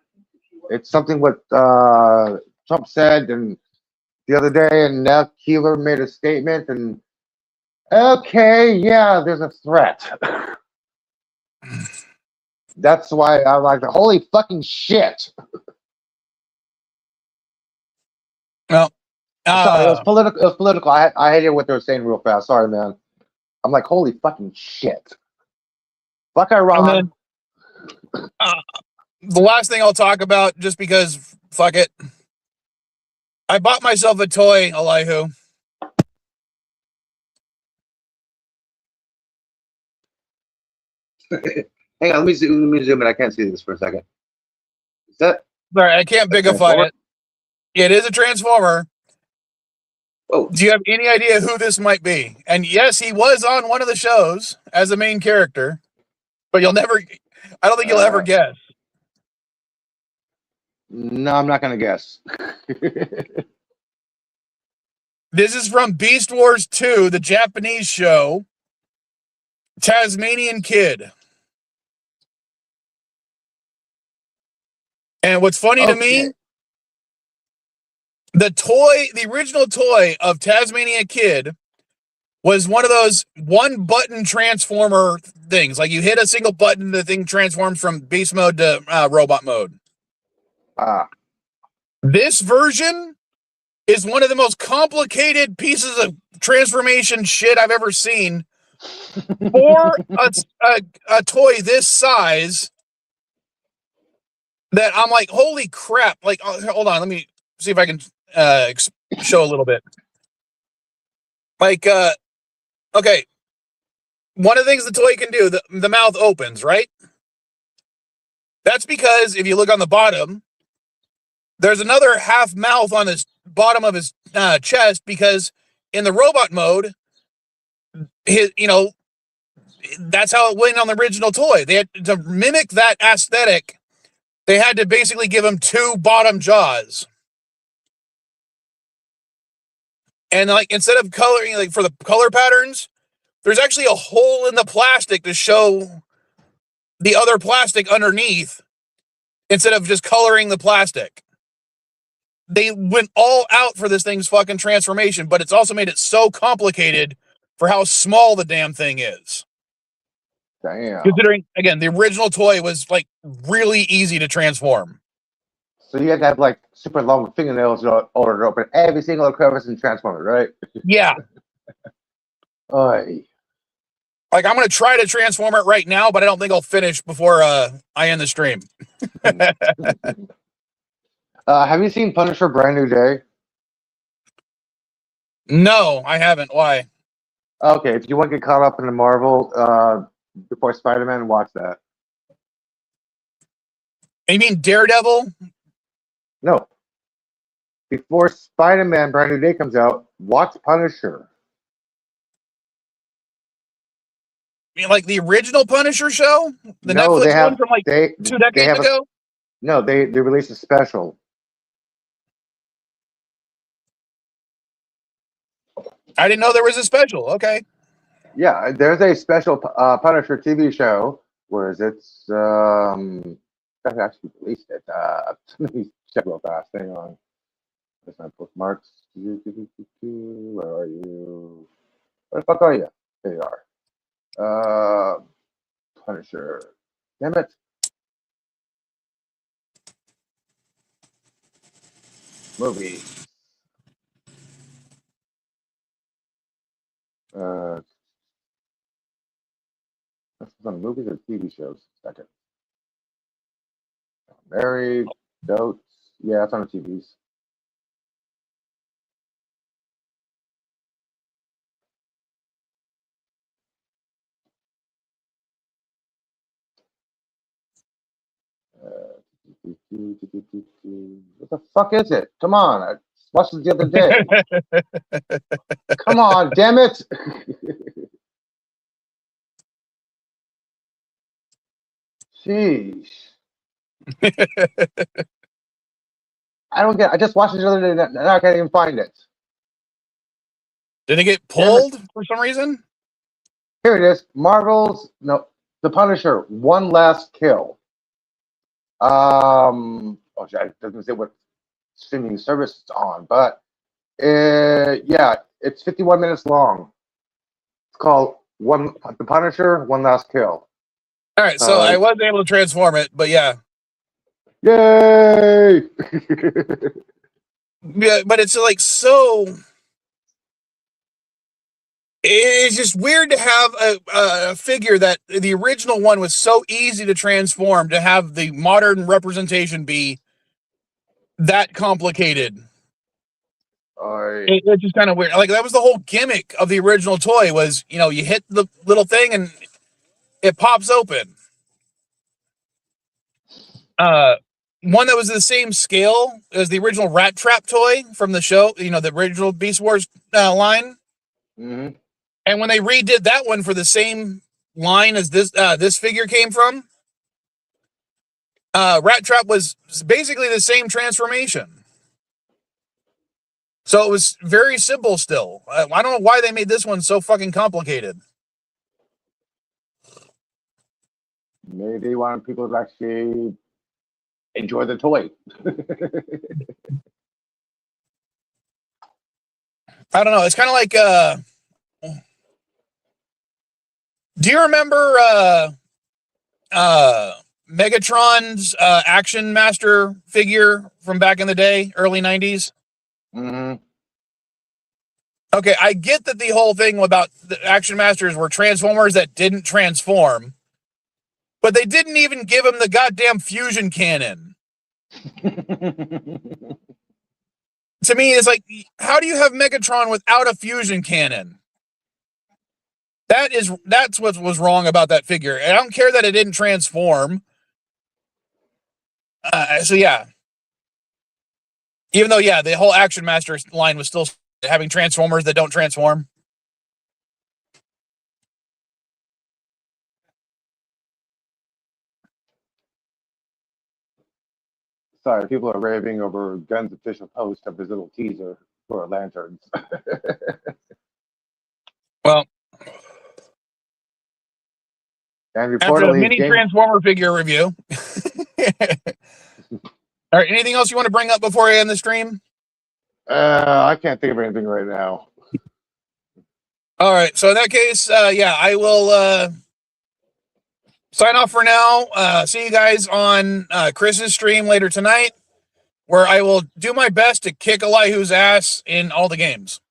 It's something what Trump said and the other day, and now Keeler made a statement, and okay, yeah, there's a threat. That's why I like the holy fucking shit. Well, sorry, it was political. It was political. I had to hear what they were saying real fast. Sorry, man. I'm like, holy fucking shit. Fuck Iran. Then, the last thing I'll talk about, just because, fuck it. I bought myself a toy, Elihu. Hang on, let me zoom in. I can't see this for a second. Is that? Sorry, I can't bigify it. It is a Transformer. Oh. Do you have any idea who this might be? And yes, he was on one of the shows as a main character. But you'll never. I don't think you'll ever guess. No, I'm not gonna guess. This is from Beast Wars 2, the Japanese show. Tasmanian Kid. And what's funny to me, the original toy of Tasmanian Kid was one of those one-button transformer things. Like you hit a single button, the thing transforms from beast mode to robot mode. This version is one of the most complicated pieces of transformation shit I've ever seen for a toy this size. That I'm like, holy crap! Like, hold on, let me see if I can show a little bit. Like, okay, one of the things the toy can do, the mouth opens, right? That's because if you look on the bottom, there's another half mouth on his bottom of his chest, because in the robot mode, that's how it went on the original toy. They had to mimic that aesthetic. They had to basically give him two bottom jaws. And like, instead of coloring, like for the color patterns, there's actually a hole in the plastic to show the other plastic underneath instead of just coloring the plastic. They went all out for this thing's fucking transformation, but it's also made it so complicated for how small the damn thing is. Damn. Considering, again, the original toy was like really easy to transform. So you had to have like super long fingernails in order to open every single crevice and transform it, right? Yeah. Oy. Like, I'm going to try to transform it right now, but I don't think I'll finish before I end the stream. Have you seen Punisher Brand New Day? No, I haven't. Why? Okay, if you want to get caught up in the Marvel before Spider-Man, watch that. You mean Daredevil? No. Before Spider-Man Brand New Day comes out, watch Punisher. You mean like the original Punisher show? The No, Netflix they have, one from like they, 2 decades ago? No, they released a special. I didn't know there was a special. Okay. Yeah, there's a special Punisher TV show. Where is it? That actually released it. Let me check real fast. Hang on. There's my bookmarks. Where are you? Where the fuck are you? There you are. Punisher. Damn it. Movie. That's on movies or TV shows. Second. Married, Goats. Yeah, it's on the TVs. What the fuck is it? Come on. I watched it the other day. Come on, damn it. Sheesh. I don't get it. I just watched it the other day and I can't even find it. Did it get pulled for some reason? Here it is. Marvel's The Punisher, One Last Kill. It doesn't say what streaming service it's on, but yeah, it's 51 minutes long. It's called The Punisher, One Last Kill. All right, so I wasn't able to transform it, but yeah. Yay! Yeah, but it's like so. It's just weird to have a figure that the original one was so easy to transform, to have the modern representation be that complicated. It's just kind of weird. Like, that was the whole gimmick of the original toy was, you hit the little thing and it pops open. One that was the same scale as the original Rat Trap toy from the show, the original Beast Wars line. Mm-hmm. And when they redid that one for the same line as this figure came from. Rat Trap was basically the same transformation. So it was very simple still. I don't know why they made this one so fucking complicated. Maybe they wanted people to actually enjoy the toy. I don't know. It's kind of like, do you remember Megatron's Action Master figure from back in the day, early 90s? Mm-hmm. Okay, I get that the whole thing about the Action Masters were Transformers that didn't transform, but they didn't even give him the goddamn fusion cannon. To me, it's like, how do you have Megatron without a fusion cannon? That's what was wrong about that figure. I don't care that it didn't transform. So yeah. Even though, yeah, the whole Action Master line was still having Transformers that don't transform. Sorry, people are raving over Gunn's official post of his little teaser for Lanterns. Well, and after the reportedly, mini Transformer figure review. All right, anything else you want to bring up before I end the stream? I can't think of anything right now. All right, so in that case, yeah, I will sign off for now. See you guys on Chris's stream later tonight, where I will do my best to kick Elihu's ass in all the games.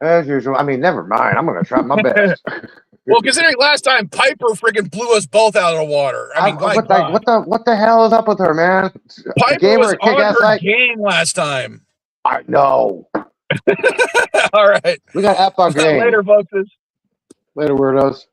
As usual. I mean, never mind. I'm going to try my best. Well, considering last time Piper freaking blew us both out of the water. I mean, what the hell is up with her, man? Piper was on her game last time. I know. All right. We got F on game. Later, folks. Later, weirdos.